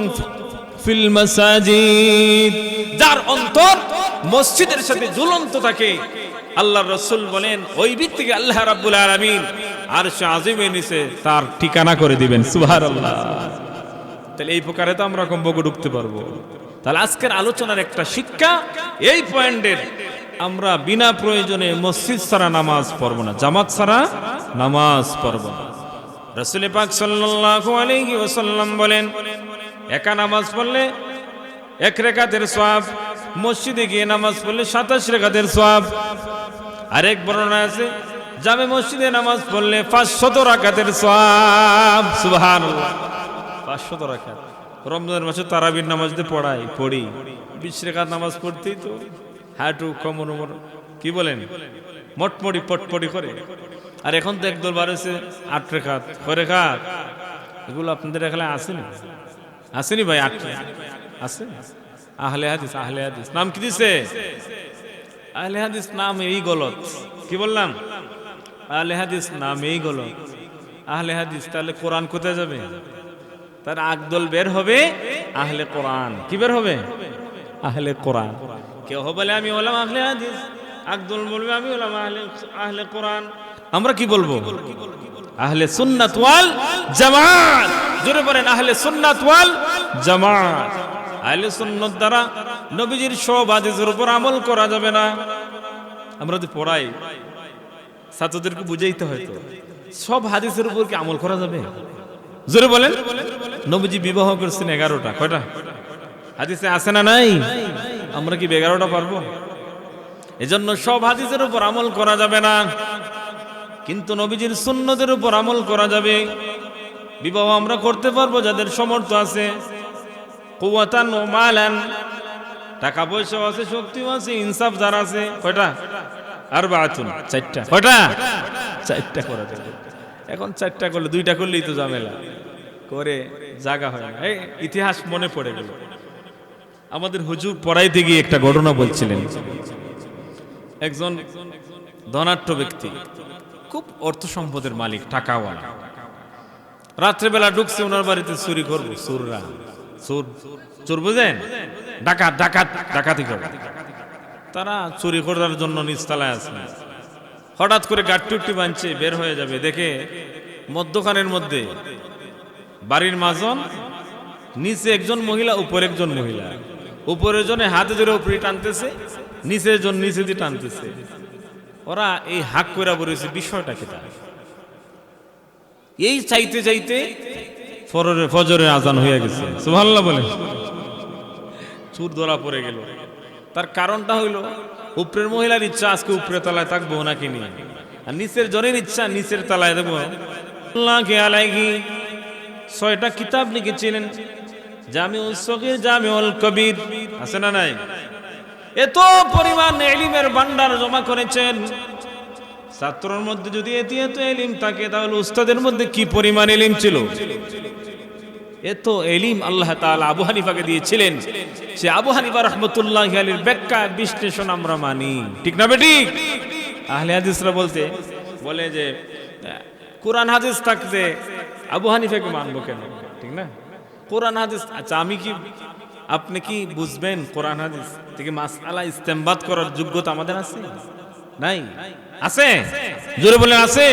ফিল মাসাজিদ, যার অন্তর মসজিদের সাথে ঝুলন্ত থাকে আল্লাহর রাসূল বলেন ওই ব্যক্তিকে আল্লাহ রাব্বুল আলামিন আরশে আজিমের নিচে তার ঠিকানা করে দিবেন। সুবহানাল্লাহ। তাহলে এই প্রকারে তো আমরা কমপক্ষে ঢুকতে পারবো। তাহলে আজকের আলোচনার একটা শিক্ষা এই পয়েন্টের, আমরা বিনা প্রয়োজনে মসজিদ ছাড়া নামাজ পড়ব না, জামাত ছাড়া নামাজ পড়ব না। রাসূল পাক সাল্লাল্লাহু আলাইহি ওয়াসাল্লাম বলেন একা নামাজ পড়লে 1 রাকাতের সওয়াব, মসজিদে গিয়ে নামাজ পড়লে 27 রাকাতের সওয়াব। আরেক বর্ণনা আছে জামে মসজিদে নামাজ পড়লে 500 রাকাতের সওয়াব। সুবহানাল্লাহ, 500 রাকাত। রমজানের মাসে তারাবির নামাজ দিয়ে পড়ি 20 রাকাত নামাজ পড়তেই তো হাঁটু কোমর কি বলেন মটমটি পটপটি করে। আর এখন তো একদল বাড়েছে 8 রাকাত 6 রাকাত। এগুলো আপনাদের এখানে আসেনি? আসেনি ভাই? 8 আছে। আহলে হাদিস, আহলে হাদিস নাম কি দিছে? আহলে হাদিস নাম এই গলত। কি বললাম? আহলে হাদিস নাম এই গলত। আহলে হাদিস তাহলে কোরআন কোথায় যাবে? তার আকদল বের হবে আহলে কোরআন। কি বের হবে? আহলে কোরআন। কেউ বলে আমি হলাম আহলে হাদিস, আকদল বলবে আমি হলাম আহলে কোরআন। আমরা কি বলবো? আহলে সুন্নাত ওয়াল জামাত। জোরে বলেন আহলে সুন্নাত ওয়াল জামাত। আহলে সুন্নাত দ্বারা নবীজির সব হাদিসের উপর আমল করা যাবে না। আমরা তো পড়াই, ছাত্রদেরকে বুঝাইতে হয়তো সব হাদিসের উপর কি আমল করা যাবে? জোরে বলেন। নবীজি বিবাহ করেছেন 11টা, কয়টা হাদিসে আছে না নাই? আমরা কি 11টা পারবো? এজন্য সব হাদিসের উপর আমল করা যাবে না, কিন্তু নবীজির সুন্নতের উপর আমল করা যাবে। বিবাহ আমরা করতে পারবো যাদের সামর্থ্য আছে, কুওয়াতান ও মালান, টাকা পয়সা আছে, শক্তিও আছে, ইনসাফ যার আছে। কয়টা? আরবাআতুন, 4টা। কয়টা? 4টা করা যাবে। এখন 4টা করলে 2টা করলেই তো ঝামেলা করে জায়গা হয় না। এই ইতিহাস মনে পড়ে গেল, আমাদের হুজুর পড়াইতে গিয়ে একটা ঘটনা বলছিলেন। একজন ধনাঢ্য ব্যক্তি, খুব অর্থ সম্পদের মালিক, টাকাওয়ালা, রাত্রেবেলা ঢুকছে ওনার বাড়িতে চুরি করবো। চোররা, চোর বুঝেন? ডাকাত, ডাকাতি করে। তারা চুরি করার জন্য নিচতলায় আছে। হঠাৎ করে গাট্টুটি বাঁধছে, বের হয়ে যাবে, দেখে মধ্যখানের মধ্যে বাড়ির মাজন, নিচে একজন মহিলা, উপরে একজন মহিলা। উপরের জনে হাতে ধরে উপরে টানতেছে, নিচের জন নিচে দিয়ে টানতেছে। ওরা এই হাক করে বলেছে বিষয়টা কি? এই চাইতে চাইতে ফজরের আজান হয়ে গেছে। সুবহানাল্লাহ বলে চোর ধরা পড়ে গেল। তার কারণটা হইলো উপরের মহিলার ইচ্ছা আজকে উপরের তলায় থাকবো নাকি নিয়ে, আর নিচের জনের ইচ্ছা নিচের তলায় দেবো। আল্লাহকে আলাইহি 6টা কিতাব লিখেছিলেন, জামিউস সগীর, জামিউল কবির, আছে না নাই? এত পরিমাণ ইলমের ভান্ডার জমা করেছেন। ছাত্রর মধ্যে যদি এত ইলম থাকে তাহলে উস্তাদের মধ্যে কি পরিমাণ ইলম ছিল? এত ইলম আল্লাহ তাআলা আবু হানিফাকে দিয়েছিলেন। সে আবু হানিফা রাহমাতুল্লাহি আলাইহির ব্যাখ্যা বিশ্লেষণ আমরা মানি, ঠিক না বেঠিক? আহলে হাদিসরা বলে যে কোরআন হাদিস থাকতে আবু হানিফাকে মানবো কেন? ঠিক না? কোরআন হাদিস, আচ্ছা আপনি কি বুঝবেন কোরআন হাদিস থেকে মাসআলা ইস্তেমবাদ করার যোগ্যতা আমাদের আছে? নাই? আছে? জোরে বলেন আছে?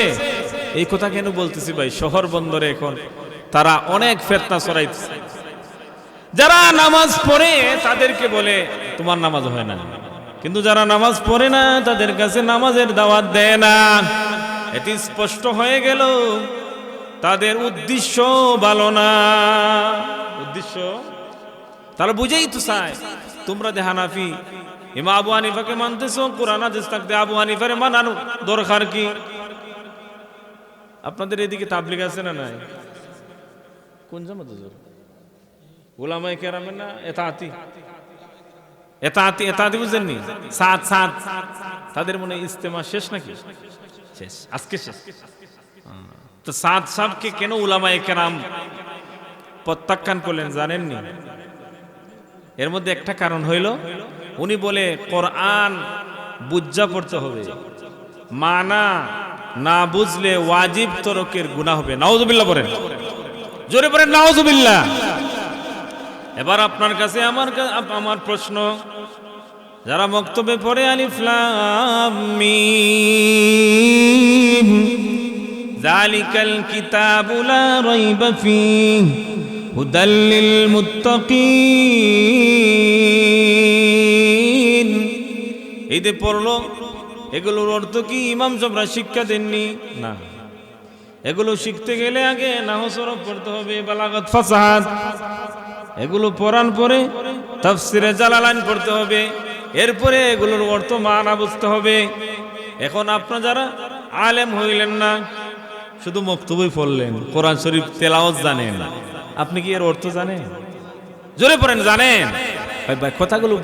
এই কথা কেন বলতেছি ভাই? শহর বন্দরে এখন তারা অনেক ফিতনা ছড়াইছে। যারা নামাজ পড়ে তাদেরকে বলে তোমার নামাজ হয় না, কিন্তু যারা নামাজ পড়ে না তাদের কাছে নামাজের দাওয়াত দেয় না। এটি স্পষ্ট হয়ে গেল তাদের উদ্দেশ্য ভালো না। উদ্দেশ্য তারা বুঝেই তো চায় তোমরা যে হানাফি ইমাম আবু হানিফাকে মানতেছো, কোরআন হাদিস থাকতে আবু হানিফারে মানানো দরকার কি? আপনাদের এদিকে তাবলিগ আছে না নাই? কোন জামাত হুজুর? উলামায়ে কেরামের না এতাআতি? এতাআতি বুঝেননি? সাত তাদের মনে ইজতেমা শেষ নাকি? শেষ, আজকে শেষ। তো সাত সাহেবকে কেন উলামায়ে কেরাম প্রত্যাখ্যান করলেন জানেননি? এর মধ্যে একটা কারণ হইল উনি বলে কোরআন বুঝা পড়তে হবে, মানা না বুঝলে ওয়াজিব তরকের গুনাহ হবে। নাউজুবিল্লাহ বলেন, জোরে বলেন নাউজুবিল্লাহ। এবার আপনার কাছে আমার প্রশ্ন, যারা বক্তব্যে পড়ে আলিফ লাম মিম যালিকাল কিতাবু লা রাইবা ফীহি হুদাল লিল মুত্তাকিন, এই যে পড়লো এগুলোর অর্থ কি ইমাম সাহেবরা শিক্ষা দেননি? না, এগুলো শিখতে গেলে আগে নাহু সরফ পড়তে হবে, বালাগাত ফাসাহাত, এগুলো পড়ার পরে তাফসিরে জালালাইন পড়তে হবে, এরপরে এগুলোর অর্থ মানা বুঝতে হবে। এখন আপনারা যারা আলেম হইলেন না, শুধু মক্তবই পড়লেন, কোরআন শরীফ তেলাওয়াত জানেন না, আপনি কি এর অর্থ জানেন? জোরে পড়েন জানেন? ভাই কথাগুলো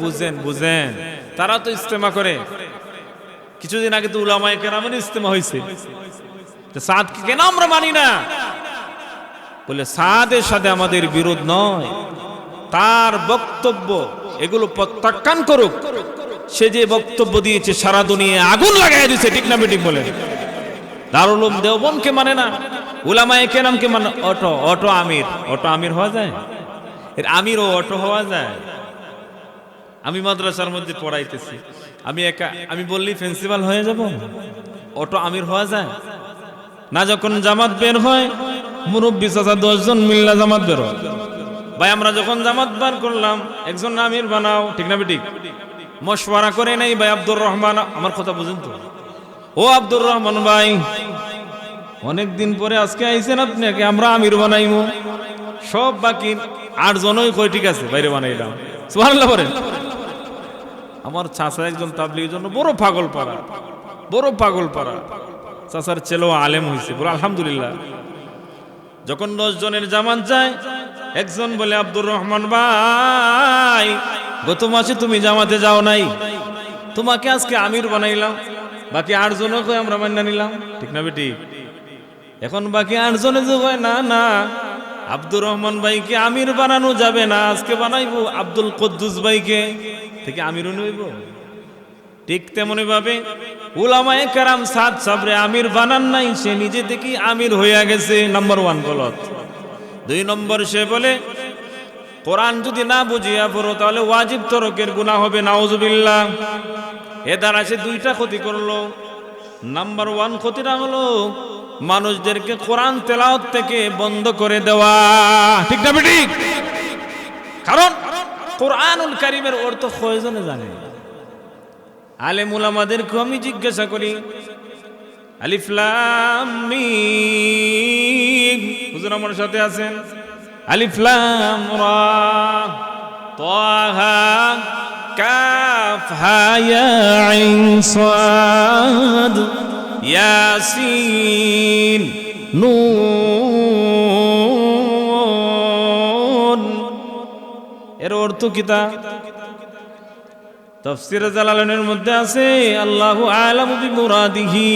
বুঝেন। তারা তো ইজতেমা করে, কিছুদিন আগে তো উলামায়ে কেরামের ইজতেমা হয়েছে। সাদকে কেন আমরা মানি না? বলে সাদের সাথে আমাদের বিরোধ নয়, তার বক্তব্য এগুলো প্রত্যাখ্যান করুক। সে যে বক্তব্য দিয়েছে সারা দুনিয়া আগুন লাগাই দিয়েছে, ঠিক না বেঠিক বলে? দারুল উলুম দেওবন্দকে মানে না, উলামায়ে কেরামকে মানে। অটো আমির হওয়া যায়? এর আমির ও অটো হওয়া যায়? আমি মাদ্রাসার মধ্যে পড়াইতেছি, আমি বললি প্রিন্সিপাল হয়ে যাব? অটো আমির হওয়া যায় না? যখন জামাত বের হয় মুরব্বী চাচা 10 জন মিল্লা জামাত বের হয়, ভাই আমরা যখন জামাত বার করলাম একজন আমির বানাও, ঠিক না বেঠিক? মশওয়ারা করে নাই ভাই আব্দুর রহমান, আমার কথা বুঝেন তো? ও আব্দুর রহমান ভাই, অনেকদিন পরে আজকে আইছেন আপনাকে আমরা আমির বানাইমু। সব বাকি 8 জনই কই ঠিক আছে বাইরে বানাইলাম, সুবহানাল্লাহ বলেন। আমার চাচা একজন তাবলীগের জন্য বড় পাগল পাড়া, চাচার ছেলেও আলেম হয়েছে, বলে আলহামদুলিল্লাহ। যখন 10 জনের জামাত যায়, একজন বলে আব্দুর রহমান ভাই গত মাসে তুমি জামাতে যাও নাই, তোমাকে আজকে আমির বানাইলাম, বাকি 8 জনকে আমরা মান্য নিলাম, ঠিক না বেটি? এখন বাকি 8 জনে যে কয় না আব্দুর রহমান ভাইকে আমির বানানো যাবে না, আজকে বানাইবো আব্দুল কুদ্দুস ভাইকে, থেকে আমির হইব। ঠিক তেমনি ভাবে উলামায়ে কেরাম সাদ সাবরে আমির বানান নাই, সে নিজে থেকে আমির হইয়া গেছে। নাম্বার 1 গলত। 2 নম্বর, সে বলে কোরআন যদি না বুঝিয়া পড়ো তাহলে ওয়াজিব তরকের গুনাহ হবে, নাউজুবিল্লাহ। এ দ্বারা সে 2টা ক্ষতি করলো। নাম্বার 1 ক্ষতিটা হলো মানুষদেরকে কোরআন তেলাওয়াত থেকে বন্ধ করে দেওয়া, ঠিক না বেঠিক? কারণ কোরআনুল কারীমের অর্থ কয়জনে জানে? আলেম উলামাদেরকে আমি জিজ্ঞাসা করি, আলিফ লাম মিম, হুজুর আমার সাথে আছেন? আলিফ লাম রা তাহা কাফ হা ইয়া আইন সাদ ইয়াসিন নুন, এর অর্থ কি? তা তাফসীরে জালালাইনের মধ্যে আছে আল্লাহু আ'লামু বিমুরাদিহি,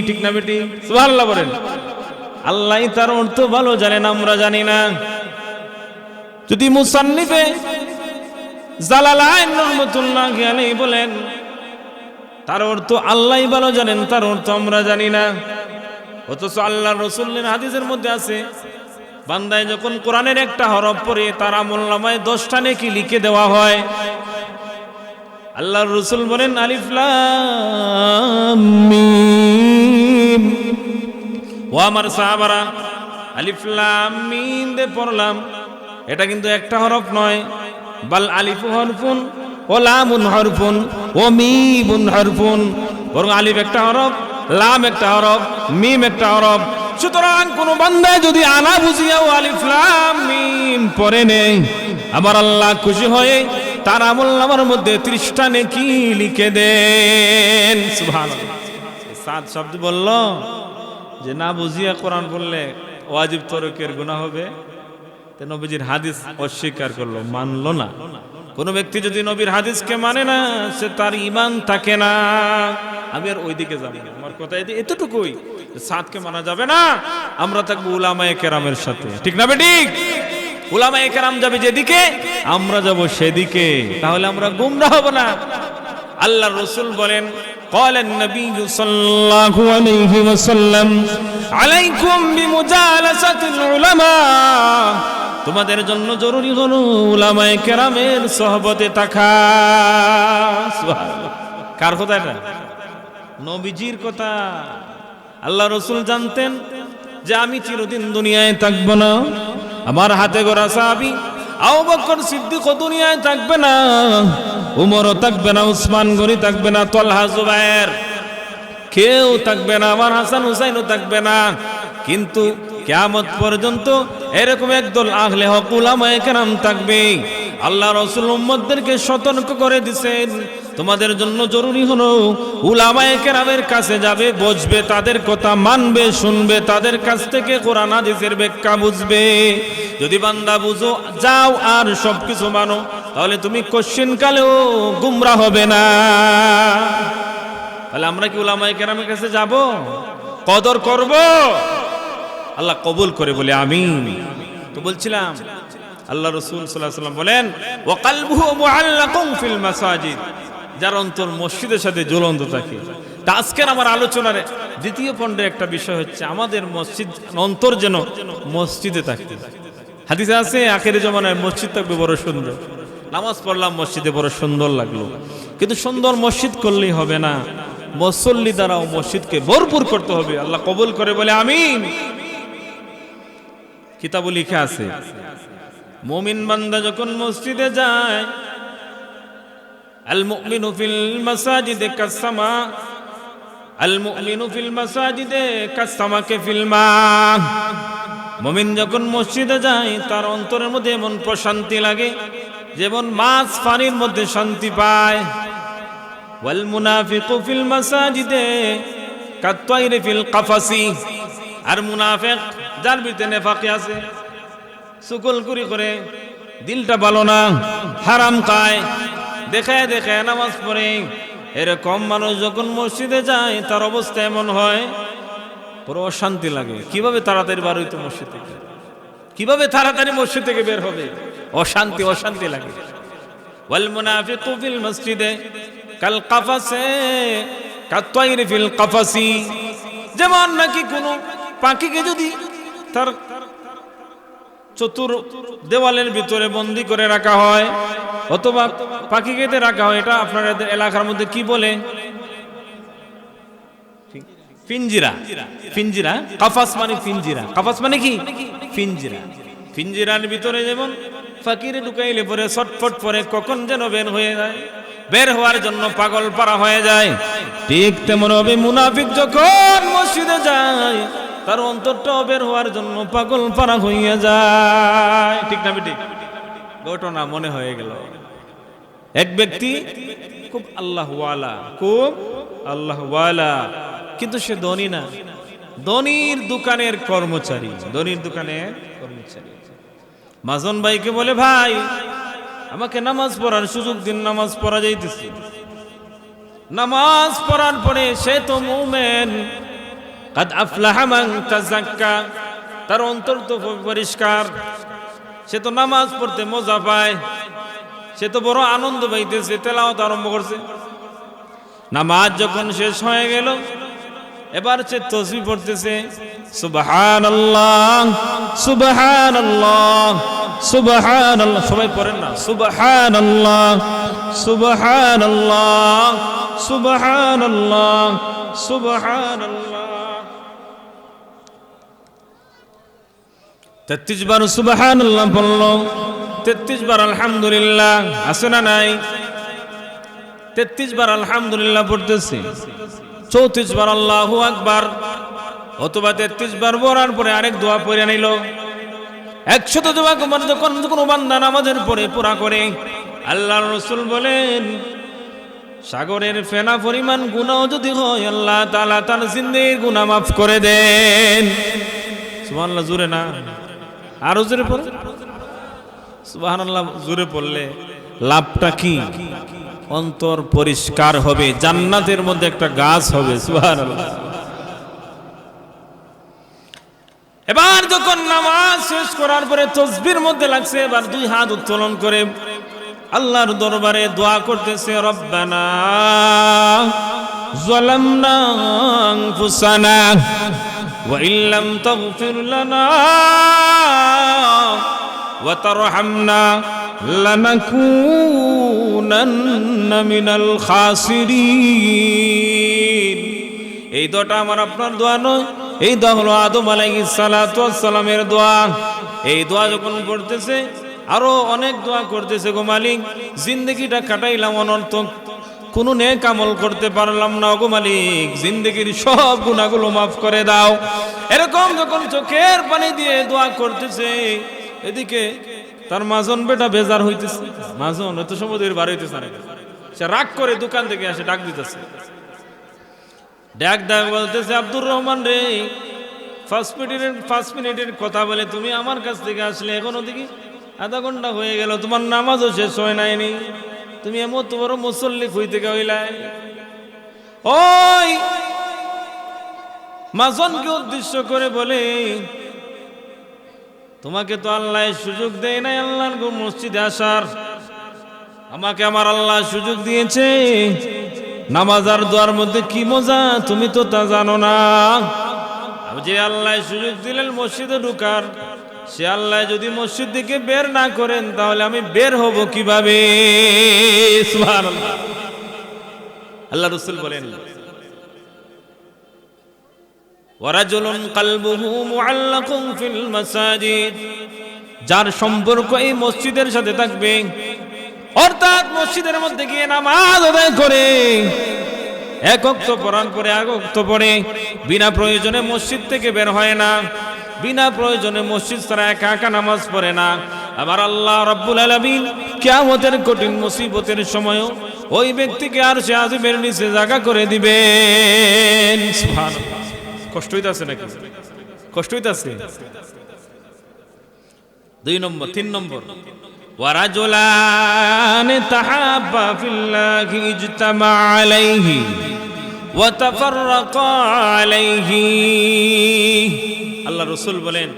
ঠিক না বেটি? সুবহানাল্লাহ বলেন। আল্লাহ তার অর্থ ভালো জানেন, আমরা জানি না। যদি মুসান্নিফে জালালাইন রাহমাতুল্লাহি আলাইহি বলেন তার অর্থ আল্লাহই ভালো জানেন, তার অর্থ আমরা জানি না। অথচ আল্লাহর রাসূলের হাদিসের মধ্যে আছে বান্দায় যখন কোরআনের একটা হরফ পড়ে তার আমলনামায় 10টা নেকি লিখে দেওয়া হয়। আল্লাহর রাসূল বলেন আলিফ লাম মিম, ও আমার সাহাবারা আলিফ লাম মিম দিয়ে পড়লাম, এটা কিন্তু একটা হরফ নয়, বাল আলিফু হরফুন ও লামুন হরফুন ও মিমুন হরফুন, বরং আলিফ একটা হরফ, লাম একটা হরফ, মিম একটা হরফ। সুতরাং কোন বান্দায় যদি আনা বুঝিয়াও আলিফ লাম মিম পড়ে নেই, আমার আল্লাহ খুশি হয়ে তার আমলনামার মধ্যে 30টা নেকি লিখে দেন। সুবহানাল্লাহ। সাদ শব্দ বলল যে না বুঝিয়া কোরআন পড়লে ওয়াজিব তরকের গুনাহ হবে, তে নবীজির হাদিস অস্বীকার করলো, মানলো না। কোন ব্যক্তি যদি নবীর হাদিসকে মানে না, সে তার ঈমান থাকে না। আমি আর ওইদিকে যাব না, আমার কথা এতটুকুই, সাদকে মানা যাবে না, আমরা থাকবো উলামায়ে কেরামের সাথে, ঠিক না বেঠিক? উলামায়ে কেরাম যাবে যেদিকে, আমরা যাব সেদিকে, তাহলে আমরা গুমরাহ হব না। আল্লাহর রাসূল বলেন, قال النبي صلى الله عليه وسلم عليكم بمجالسة العلماء, তোমাদের জন্য জরুরি হলো উলামায়ে কেরামের সুহবতে থাকা। সুবহানাল্লাহ। কার কথা এটা? নবীজির কথা। আল্লাহ রাসূল জানতেন যে আমি চিরদিন দুনিয়ায় থাকব না, আমার হাতে গড়া সাহাবী আবু বকর সিদ্দিক দুনিয়ায় থাকবে না, উমরও থাকবে না, উসমান গনি থাকবে না, তালহা জুবায়ের কেউ থাকবে না, আমার হাসান হুসাইনও থাকবে না। কিন্তু কিয়ামত পর্যন্ত এরকম একদল আহলে হক উলামায়ে কেরাম থাকবে। আল্লাহ রাসূল উম্মতদেরকে সতর্ক করে দিয়েছেন, তোমাদের জন্য জরুরি হলো উলামায়ে কেরামের কাছে যাবে, বুঝবে, তাদের কথা মানবে, শুনবে, তাদের কাছ থেকে কোরআন হাদিসের ব্যাখ্যা বুঝবে। যদি বান্দা বুঝো যাও আর সবকিছু মানো, তাহলে তুমি কোশ্চিন কালেও গুমরা হবে না। তাহলে আমরা কি উলামায়ে কেরামের কাছে যাব, কদর করব? আল্লাহ কবুল করে বলে আমিন। তো বলছিলাম আল্লাহ রাসূল সাল্লাল্লাহু আলাইহি ওয়াসাল্লাম বলেন, ওয়া কলবুহু মুআল্লাকুন ফিল মাসাজিদ, যার অন্তর মসজিদের সাথে জ্বলন্ত থাকে। তা আজকের আমার আলোচনার দ্বিতীয় পর্বে একটা বিষয় হচ্ছে আমাদের মসজিদ অন্তর যেন মসজিদে থাকে। হাদিসে আছে আখেরি জামানায় মসজিদ থাকবে বড় সুন্দর, নামাজ পড়লাম মসজিদে বড় সুন্দর লাগলো, কিন্তু সুন্দর মসজিদ করলেই হবে না, মুসল্লি দ্বারাও মসজিদকে ভরপুর করতে হবে। আল্লাহ কবুল করে বলে আমিন। কিতাবে লেখা আছে মুমিন বান্দা যখন মসজিদে যায়, আল মুমিনু ফিল মাসাজিদে কাসসামা, আল মুমিনু ফিল মাসাজিদে কাসসামাকে ফিল মা। মুমিন যখন মসজিদে যায় তার অন্তরের মধ্যে এমন প্রশান্তি লাগে যেমন মাছ পানির মধ্যে শান্তি পায়। ওয়াল মুনাফিকু ফিল মাসাজিদে কাত্তাইরি ফিল কাফাসি, আর মুনাফিক যার ভিতরে নেফাকি আছে, সুকুলকুরি করে, দিলটা ভালো না, হারাম খায়, দেখায় দেখায় নামাজ পড়ে, এরকম মানুষ যখন মসজিদে যায় তার অবস্থা এমন হয়, পুরো অশান্তি লাগে। কিভাবে তাড়াতাড়ি বার হইতো মসজিদ থেকে, কিভাবে তাড়াতাড়ি মসজিদ থেকে বের হবে, অশান্তি অশান্তি লাগে। ওয়াল মুনাফিকু ফিল মসজিদে কাল কাফাসে কাত্তাইরি ফিল কাফাসি, যেমন নাকি কোনো পাখিকে যদি তার চতুর দেওয়ালের ভিতরে বন্দী করে রাখা হয় অথবা পাখিকে রাখা হয়, এটা আপনাদের এলাকার মধ্যে কি বলে? পিঞ্জিরা। পিঞ্জিরা, কাফাস মানে পিঞ্জিরা, কাফাস মানে কি? পিঞ্জিরা। পিঞ্জিরার ভিতরে যেমন ফাকিরে ঢুকাইলে পরে ছটফট পরে কখন যেন বের হয়ে যায়, বের হওয়ার জন্য পাগল পারা হয়ে যায়, ঠিক তেমন হবে মুনাফিক যখন মসজিদে যায় তার অন্তরটাও বের হওয়ার জন্য পাগল পারা হইয়া যায়, ঠিক না বেঠিক? ঘটনা মনে হয়ে গেল, এক ব্যক্তি খুব আল্লাহওয়ালা, খুব আল্লাহওয়ালা, কিন্তু সে ধনী না, ধনীর দোকানের কর্মচারী, ধনীর দোকানের কর্মচারী। মাজন ভাইকে বলে, ভাই আমাকে নামাজ পড়ার সুযোগ দিন, নামাজ পড়া যাইতেছি। নামাজ পড়ার পরে সে তো মুমিন, কাদ আফলাহা মান তাযাক্কা, তার অন্তর তো পরিষ্কার, সে তো নামাজ পড়তে মজা পায়, সে তো বড় আনন্দ পাইতেছে, তেলাওয়াত আরম্ভ করছে। নামাজ যখন শেষ হয়ে গেল এবার সে তাসবিহ পড়তেছে, সুবহানাল্লাহ সুবহানাল্লাহ সুবহানাল্লাহ, সবাই পড়েন না, সুবহানাল্লাহ সুবহানাল্লাহ সুবহানাল্লাহ সুবহানাল্লাহ, 33 বার সুবহানাল্লাহ বলল, 33 বার আলহামদুলিল্লাহ, আছে না নাই? 33 বার আলহামদুলিল্লাহ পড়তেছে। 34 বার আল্লাহু আকবার অথবা 33 বার পড়ার পরে আরেক দোয়া পড়ে নিল। 100 দোয়া যখন কোনো বান্দা নামাজের পরে পুরা করে, আল্লাহর রাসূল বলেন সাগরের ফেনা পরিমাণ গুনাহ যদি হয় আল্লাহ তাআলা তার জিন্দেগীর গুনাহ মাফ করে দেন। সুবহানাল্লাহ, জোরে না, আরো জোরে পড়ে সুবহানাল্লাহ। জোরে পড়লে লাভটা কি? অন্তর পরিষ্কার হবে, জান্নাতের মধ্যে একটা গাছ হবে। সুবহানাল্লাহ। এবার যখন নামাজ শেষ করার পরে তাসবিহর মধ্যে লাগছে, এবার দুই হাত উত্তোলন করে আল্লাহর দরবারে দোয়া করতেছে, রব্বানা যালামনা আনফুসানা ওয়া ইল্লাম তাগফির লানা ওয়া তারহামনা লানাকুনান্না মিনাল খাসিরিন। এই দোয়াটা আমার আপনার দোয়া নয়, এই দোয়া হলো আদম আলাইহিস সালাতু ওয়াস সালামের দোয়া। এই দোয়া যখন পড়তেছে আরো অনেক দোয়া করতেছে, গো মালিক জিন্দেগিটা কাটাইলাম অনর্থক, কোনো নেক আমল করতে পারলাম না, গো মালিক জিন্দেগির সব গুনাহগুলো মাফ করে দাও। এরকম যখন চোখের পানি দিয়ে দোয়া করতেছে, এদিকে তার মাজন বেটা বেজার হইতেছে। মাজন এত সমুদ্রের বার হইতেছে না, সে রাগ করে দোকান থেকে আসে ডাক দিতেছে, ডাক বলতেছে, আব্দুর রহমান রে, 5 মিনিটের কথা বলে তুমি আমার কাছ থেকে আসলে, এখন ওদিকে আধা ঘন্টা হয়ে গেল, তোমার নামাজও শেষ হয় নাইনি, তুমি এমন বড় মুসল্লি কই থেকে হইলাই? ওই মাজনকে উদ্দেশ্য করে বলে, তোমাকে তো আল্লাহ সুযোগ দেয় নাই আল্লাহর মসজিদে আসার, আমাকে আমার আল্লাহ সুযোগ দিয়েছে। নামাজ আর দোয়ার মধ্যে কি মজা তুমি তো তা জানো না। যে আল্লাহ সুযোগ দিলেন মসজিদে ঢুকার, সে আল্লাহ যদি মসজিদ থেকে বের না করেন তাহলে আমি বের হব কিভাবে? সুবহানাল্লাহ। আল্লাহ রাসূল বলেন, ওয়ারাজুলুন কলবুহু মুআল্লাকুন ফিল মাসাজিদ, যার সম্পর্ক এই মসজিদের সাথে থাকবে, অর্থাৎ মসজিদের মধ্যে গিয়ে নামাজ আদায় করে, এক ওয়াক্ত পড়ার পরে এক ওয়াক্ত পড়ে, বিনা প্রয়োজনে মসজিদ থেকে বের হয় না, বিনা প্রয়োজনে মসজিদ ছাড়া একা একা নামাজ পড়ে না, আবার আল্লাহ রাব্বুল আলামিন কিয়ামতের কঠিন মুসিবতের সময়ও ওই ব্যক্তিকে আরশে আজিমের নিচে জায়গা করে দিবেন। সুবহানাল্লাহ। কষ্ট হইতাছে নাকি? কষ্ট হইতাছে? 2 নম্বর। 3 নম্বর, ওয়ারাজুলান তাহাব্বা ফিল্লাহি ইজতামা আলাইহি ওয়া তাফাররাকা আলাইহি। আল্লাহ রাসূল বলেন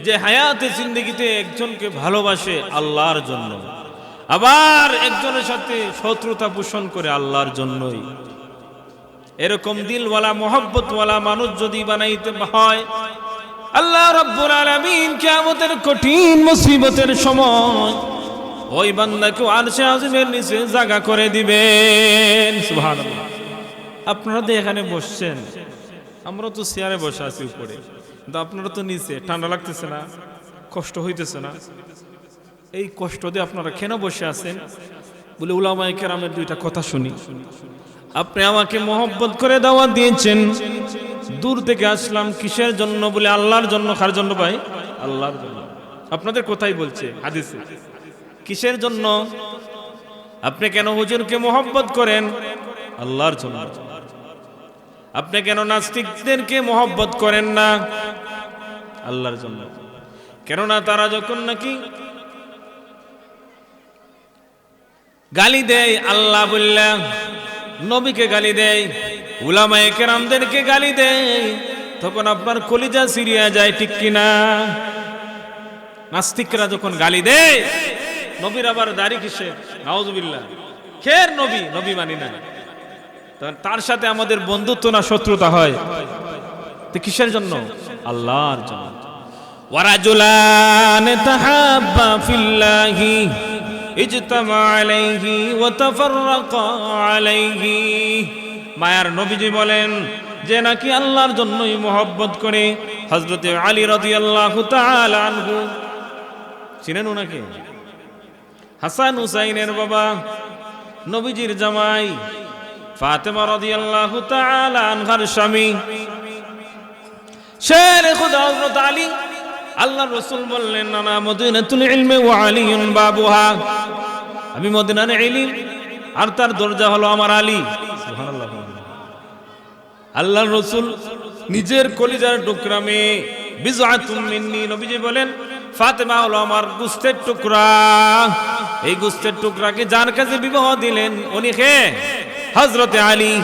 যে হায়াতে জিন্দেগিতে একজনকে ভালোবাসে আল্লাহর জন্য, আবার একজনের সাথে শত্রুতা পোষণ করে আল্লাহর জন্যই, এরকম দিলওয়ালা মোহাব্বতওয়ালা মানুষ যদি বানাইতে হয়, আল্লাহ রাব্বুল আলামিন কিয়ামতের কঠিন মুসিবতের সময় ওই বান্দাকে আরশে আজিমের নিচে জায়গা করে দিবেন। সুবহানাল্লাহ। আপনারা তো এখানে বসছেন, আমরা তো চেয়ারে বসে আছি উপরে, কিন্তু আপনারা তো নিচে, ঠান্ডা লাগতেছে না? কষ্ট হইতেছে না? এই কষ্ট দিয়ে আপনারা কেন বসে আছেন? বলে উলামায়ে কেরামের 2টা কথা শুনি। আপনি আমাকে মহব্বত করে দাওয়াত দিয়েছেন, দূর থেকে আসলাম কিসের জন্য? বলে আল্লাহর জন্য। কার জন্য ভাই? আল্লাহর জন্য। আপনাদের কথাই বলছে হাদিসে। কিসের জন্য? আপনি কেন হুজুরকে মহব্বত করেন? আল্লাহর জন্য। আপনি কেন নাস্তিকদেরকে মহব্বত করেন না? আল্লাহর জন্য। কেননা তারা যখন নাকি গালি দেয় আল্লাহ বললা, নবীকে গালি দেয়, উলামায়ে কেরামদেরকে গালি দেয়, তখন আপনার কলিজা সিরিয়া যায়, ঠিক কিনা? নাস্তিকরা যখন গালি দেয়, নবীর আবার দাড়ি কিসের? নাউজুবিল্লাহ। খের নবী, নবী মানি না, তার সাথে আমাদের বন্ধুত্ব না শত্রুতা হয়? তো কিসের জন্য? আল্লাহর জন্য। ওয়ারাজুলান তাহাব্বা ফিল্লাহি ইজতামা আলাইহি ওয়া তাফাররাকা আলাইহি। মায়ার নবীজি বলেন যে নাকি আল্লাহর জন্যই মহব্বত করে। হযরতে আলী রাদিয়াল্লাহু তাআলা আনহু, চিনেন ওনাকে? হাসান হুসাইনের বাবা, নবীজির জামাই, ফাতেমা রাদিয়াল্লাহু তাআলা আনহার স্বামী শেরে খুদা হযরত আলী, আল্লাহর রাসূল বললেন, আনা মদিনাতুল ইলমি ওয়া আলিয়ুন বাবুহা, আমি মদিনার ইলম আর তার দরজা হলো আমার আলী। সুবহানাল্লাহ। আল্লাহর রাসূল নিজের কলিজার টুকরা মেয়ে, বিজআতুম মিন্নি, নবীজি বলেন ফাতেমা হলো আমার গোশতের টুকরা। এই গোশতের টুকরাকে যার কাছে বিবাহ দিলেন উনি কে? হযরতে আলী।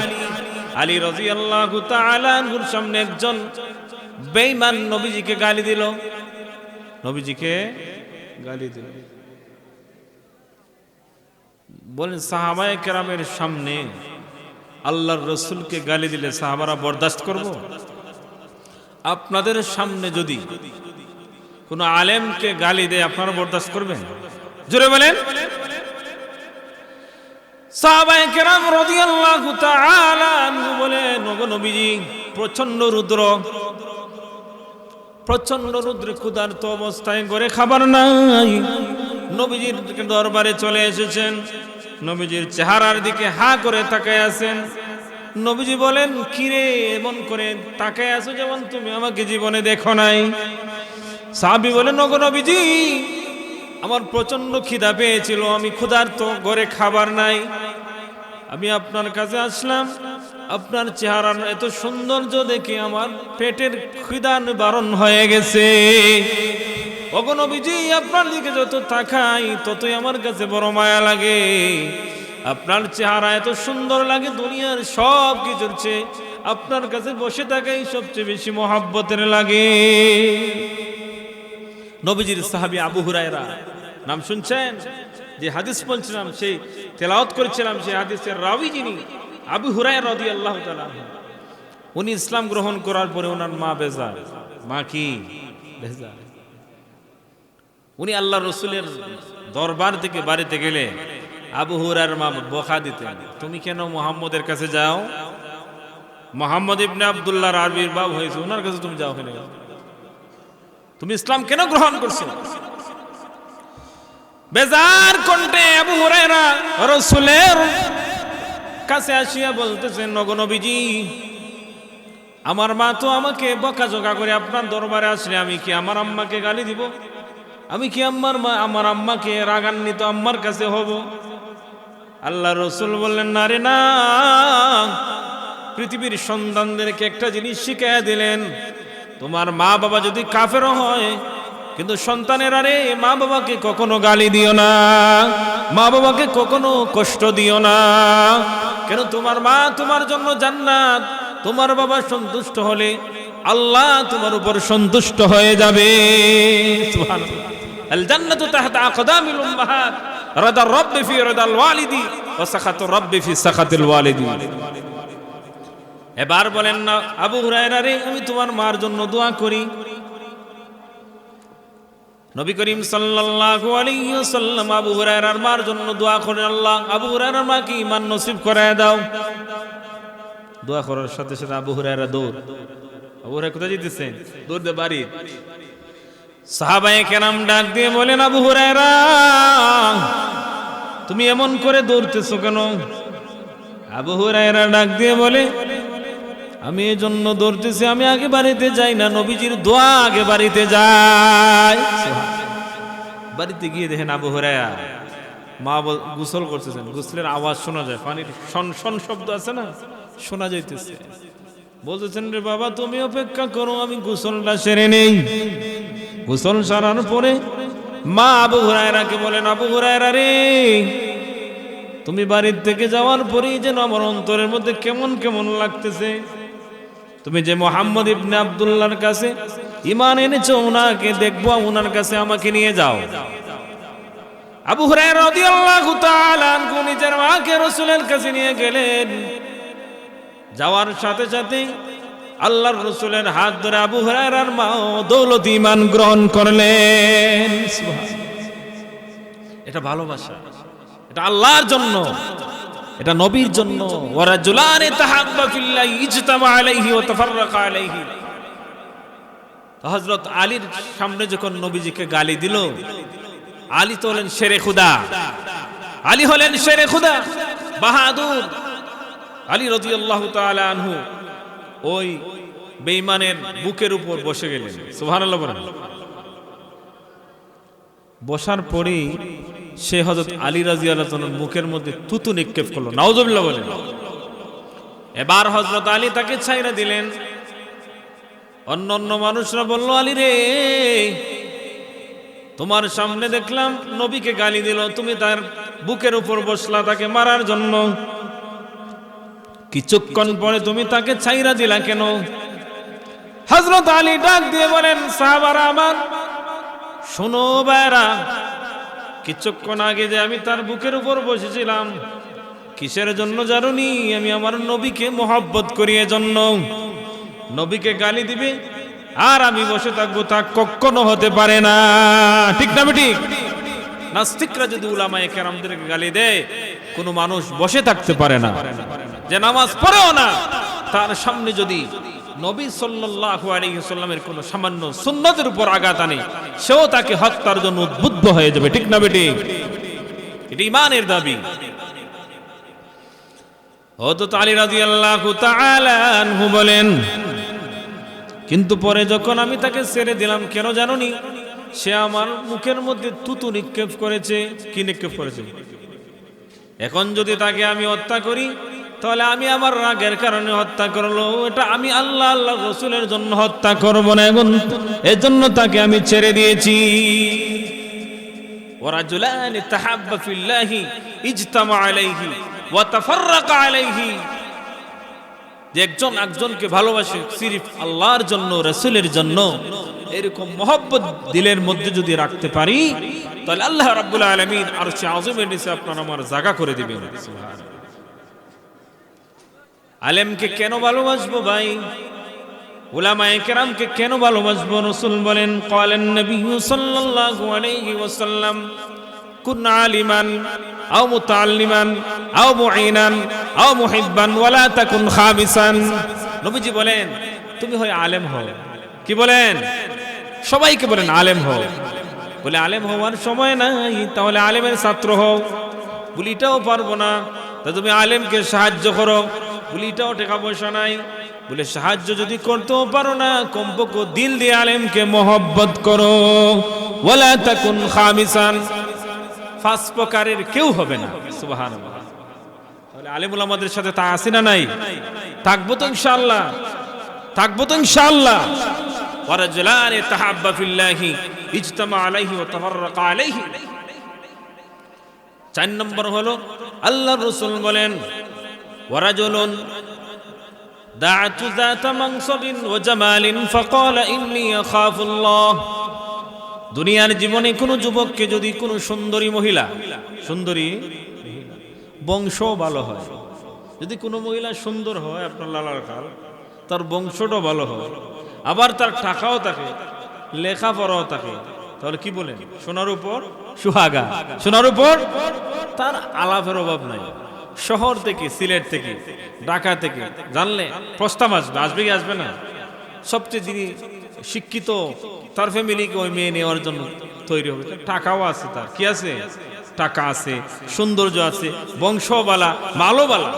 আলী রাদিয়াল্লাহু তাআলা আনহুর সামনে একজন বেঈমান নবীজিকে গালি দিল, নবীজিকে গালি দিল। বলেন সাহাবায়ে কেরামের সামনে আল্লাহর রাসূলকে গালি দিলে সাহাবারা বরদাস্ত করব? আপনাদের সামনে যদি কোন আলেমকে গালি দেয় আপনারা বরদাস্ত করবেন? জোরে বলেন। সাহাবায়ে কেরাম রাদিয়াল্লাহু তাআলা আনহু বলেন, ওগো নবীজি, প্রচন্ড রুদ্রে ক্ষুধার্ত অবস্থায় ঘরে খাবার নাই, নবীজির দরবারে চলে এসেছেন, নবীজির চেহারার দিকে হা করে তাকায় আছেন। নবীজি বলেন, কিরে এমন করে তাকায় আছো যেমন তুমি আমাকে জীবনে দেখো নাই। সাহাবী বলেন, ওগো নবীজি, আমার প্রচন্ড খিদা পেয়েছিল, আমি ক্ষুধার্ত, ঘরে খাবার নাই, আমি আপনার কাছে আসলাম, আপনার চেহারার এত সৌন্দর্য দেখে আমার পেটের খিদা নিবারণ হয়ে গেছে। ওগো নবীজি, আপনার দিকে যত তাকাই ততই আমার কাছে বড় মায়া লাগে, আপনার চেহারা এত সুন্দর লাগে, দুনিয়ার সব কিছুর চেয়ে আপনার কাছে বসে থাকাই সবচেয়ে বেশি মহব্বতের লাগে। নবীজির সাহাবী আবু হুরায়রা নাম শুনছেন? যে হাদিস বলছিলাম, সেই তেলাওয়াত করেছিলাম, সেই হাদিসের রাবি যিনি আবু হুরায়রা রাদিয়াল্লাহু তাআলা, উনি ইসলাম গ্রহণ করার পরে ওনার মা বেজার, মা কি বেজার। উনি আল্লাহ রসুলের দরবার থেকে বাড়িতে গেলে আবু হুরায়রার মা বকা দিতেন, তুমি কেন মুহাম্মদের কাছে যাও? মুহাম্মদ ইবনে আব্দুল্লাহর আরবির বাপ হয়েছে, ওনার কাছে তুমি যাও কেন? তুমি ইসলাম কেন গ্রহণ করছো? বেজার কণ্ঠে আবু হুরায়রা রাসূলের কাছে আসিয়া বলতেছেন, ওগো নবীজি, আমার মা তো আমাকে বকাঝকা করে আপনার দরবারে আসলে আমি কি আমার আম্মাকে গালি দিব? আমি কি আমার আম্মাকে রাগান্বিত আম্মার কাছে হব? আল্লাহ রসুল বললেন, না রে না, পৃথিবীর সন্তানদেরকে একটা জিনিস শিখিয়ে দিলেন, তোমার মা বাবা যদি কাফেরও হয় কিন্তু সন্তানেরা রে, মা বাবাকে কখনো গালি দিও না, মা বাবাকে কখনো কষ্ট দিও না। কেন? তোমার মা তোমার জন্য জান্নাত, তোমার বাবা সন্তুষ্ট হলে আল্লাহ তোমার উপর সন্তুষ্ট হয়ে যাবে। সুবহানাল্লাহ। আল জান্নাতু তাহতা আকদামিল উম্মাহাত, রাদার রাব্বি ফি রাদাল ওয়ালিদি ওয়া সাখাতুর রাব্বি ফি সাখাতিল ওয়ালিদি। এবার বলেন না আবু হুরায়রা রে, আমি তোমার মার জন্য দোয়া করি। নবী করিম সাল্লাল্লাহু আলাইহি ওয়াসাল্লাম আবু হুরায়রার মার জন্য দোয়া করেন, আল্লাহ আবু হুরায়রার মাকে ঈমান নসিব করায় দাও। দোয়া করার সাথে সাথে আবু হুরায়রা দৌড়। আবু হুরায়রা কোথায় যেতেছেন? দৌড় দিয়ে বাড়ি। সাহাবায়ে কেরাম ডাক দিয়ে বলেন, আবু হুরায়রা, তুমি এমন করে দৌড়তেছো কেন? আবু হুরায়রা ডাক দিয়ে বলে, আমি এই জন্য দৌড়তেছি, আমি আগে বাড়িতে যাই না, নবীজির দোয়া আগে বাড়িতে যাই। বাড়িতে গিয়ে দেখেন আবু হুরায়রা মা গোসল করতেছেন, গোসলের আওয়াজ শোনা যায়, পানির শন শন শব্দ আছে না, শোনা যাইতেছে। বলতেছেন, রে বাবা তুমি অপেক্ষা করো, আমি গোসলটা সেরে নেই। গোসল সারার পরে মা আবু হুরায়রাকে বলেন, আবু হুরায়রা রে, তুমি বাড়ির থেকে যাওয়ার পরেই যেন আমার অন্তরের মধ্যে কেমন কেমন লাগতেছে। তুমি যে মুহাম্মদ ইবনে আব্দুল্লাহর কাছে ঈমান এনেছো, ওনাকে দেখবো, ওনার কাছে আমাকে নিয়ে যাও। আবু হুরায়রা রাদিয়াল্লাহু তাআলা আনহু নিজের মাকে রাসূলের কাছে নিয়ে গেলেন। যাওয়ার সাথে সাথে আল্লাহর রাসূলের হাত ধরে আবু হুরায়রার মা দৌলত ঈমান গ্রহণ করলেন। সুবহানাল্লাহ। এটা ভালোবাসা, এটা আল্লাহর জন্য, এটা নবীর জন্য। ওয়ারাজুলানি তাহাব্বা ফিল্লাহি ইজতামা আলাইহি ওয়া তাফাররাকা আলাইহি। হযরত আলীর সামনে যখন নবীজিকে গালি দিল, আলী তো হলেন শেরে খুদা, আলী হলেন শেরে খুদা, বাহাদুর। আলী রাদিয়াল্লাহু তাআলা আনহু ওই বেঈমানের বুকের উপর বসে গেলেন। সুবহানাল্লাহ বলেন। বসার পরেই সে হযরত আলী রাদিয়াল্লাহু তাআলার মুখের মধ্যে থুতু নিক্ষেপ করলো। নাউযুবিল্লাহ বলেন। এবার হযরত আলী তাকে ছাইরা দিলেন। অন্য মানুষরা বলল, আলী রে, তোমার সামনে দেখলাম নবীকে গালি দিল, তুমি তার বুকের উপর বসলা তাকে মারার জন্য, কিছুক্ষণ পরে তুমি তাকে ছাইরা দিলা কেন? হযরত আলী ডাক দিয়ে বলেন, সাহাবারা আমার, শোনো ভাইরা, কিছুক্ষণ আগে যে আমি তার বুকের উপর বসেছিলাম কিসের জন্য জানুনি? আমি আমার নবীকে মহব্বত করি, এজন্য। নবীকে গালি দিবে আর আমি বসে থাকবো, তা কখনো হতে পারে না। ঠিক না ঠিক? নাস্তিকরা যদি উলামায়ে কেরামদেরকে গালি দেয়, কোনো মানুষ বসে থাকতে পারে না। যে নামাজ পড়েও না, তার সামনে যদি নবী সাল্লাল্লাহু আলাইহি ওয়াসাল্লামের কোনো সামান্য সুন্নতের উপর আঘাত আনে, সেও তাকে হত্যার জন্য উদ্বুদ্ধ হয়ে যাবে। ঠিক না বেটি? এটা ঈমানের দাবি। হযরত আলী রাদিয়াল্লাহু তাআলা আনহু বলেন, কিন্তু পরে যখন আমি তাকে ছেড়ে দিলাম, কেন জানোনি? সে আমার মুখের মধ্যে থুতু নিক্ষেপ করেছে। কি নিক্ষেপ করেছে? এখন যদি তাকে আমি হত্যা করি, তাহলে আমি আমার রাগের কারণে হত্যা করলো, এটা আমি আল্লাহ রাসূলের জন্য হত্যা করব না, এজন্য তাকে আমি ছেড়ে দিয়েছি। ওয়ারাজুলানি তাহাব্বা ফিল্লাহি ইজতামা আলাইহি ওয়া তাফাররাকা আলাইহি, যে একজন একজনকে ভালোবাসে সিরিফ আল্লাহর জন্য, রাসূলের জন্য, এরকম মহব্বত দিলের মধ্যে যদি রাখতে পারি, তাহলে আল্লাহ রাব্বুল আলামিন আরশে আযমের নিচে আপনার আমার জায়গা করে দিবেন। সুবহানাল্লাহ। আলেমকে কেন ভালোবাসবো ভাই? উলামায়ে কেরামকে কেন ভালোবাসবো? রাসূল বলেন, ক্বালান নবী সাল্লাল্লাহু আলাইহি ওয়াসাল্লাম, কুন আলিমান আও মুতাআল্লিমান আও মুঈনান আও মুহিব্বান ওয়ালা তাকুন খামিসান। নবীজি বলেন, তুমি হয় আলেম হও। কি বলেন? সবাইকে বলেন আলেম হও। বলে আলেম হওয়ার সময় নাই, তাহলে আলেমের ছাত্র হও। বলি এটাও পারবো না, তা তুমি আলেমকে সাহায্য করো। বলি এটাও টাকা পয়সা নাই। বলে সাহায্য যদি করতেও পারো না, কমপক্ষে দিল দিয়ে আলেমকে মহব্বত করো। ওয়ালা তাকুন খামিসান, পাঁচ প্রকারের কেউ হবে না। সুবহানাল্লাহ। তাহলে আলেমুল আমাদের সাথে তা আছে না নাই? থাকবো তো ইনশাআল্লাহ, থাকবো তো ইনশাআল্লাহ। ওয়ারাজুলানি তাহাব্বা ফিল্লাহি ইজতামা আলাইহি ওয়া তাফাররাকা আলাইহি। 4 নম্বর হলো আল্লাহর রাসূল বলেন, ওয়ারাজুলুন দাআতু যাতা মানসাবিন ওয়া জামালিন ফাকালা ইন্নী আখাফুল্লাহ। দুনিয়ার জীবনে কোনো যুবককে যদি কোনো সুন্দরী মহিলা, সুন্দরী বংশ ভালো হয়, যদি কোনো মহিলা সুন্দর হয়, আপনার লালার কাল, তার বংশটাও ভালো হয়, আবার তার টাকাও থাকে, লেখাপড়াও থাকে, তাহলে কি বলেন? সোনার উপর সুহাগা, সোনার উপর তার আলাপের অভাব নাই। শহর থেকে, সিলেট থেকে, ঢাকা থেকে জানলে প্রস্তাব আসবে, আসবে কি আসবে না? সবচেয়ে যিনি শিক্ষিত, তার ফ্যামিলিকে ওই মেয়ে নেওয়ার জন্য তৈরি হবে। টাকাও আছে, তার কি আছে? টাকা আছে, সৌন্দর্য আছে, বংশবালা, মালোবালা।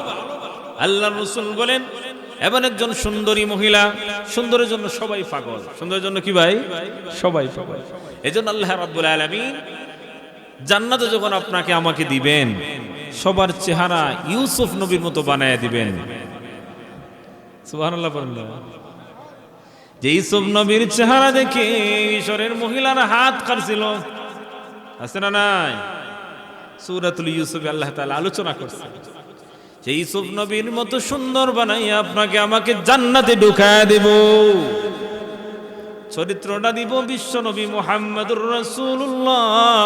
আল্লাহ রাসূল বলেন, এমন একজন সুন্দরী মহিলা, সুন্দরের জন্য সবাই পাগল। সুন্দরের জন্য কি ভাই? সবাই পাগল। এজন্য আল্লাহ রাব্বুল আলামিন জান্নাতে যখন আপনাকে আমাকে দিবেন, সবার চেহারা ইউসুফ নবীর মতো বানায় দিবেন। সুবহানাল্লাহ বলেন। যে ইউসুফ নবীর চেহারা দেখে ঈশ্বরের মহিলারা হাত কাটছিল, আছে না নাই? সূরাতুল ইউসুফে আল্লাহ তাআলা আলোচনা করছে, যে ইউসুফ নবীর মতো সুন্দর বানাইয়া আপনাকে আমাকে জান্নাতে ঢুকায়া দেব। চরিত্রটা দিব বিশ্ব নবী মুহাম্মদুর রাসূলুল্লাহ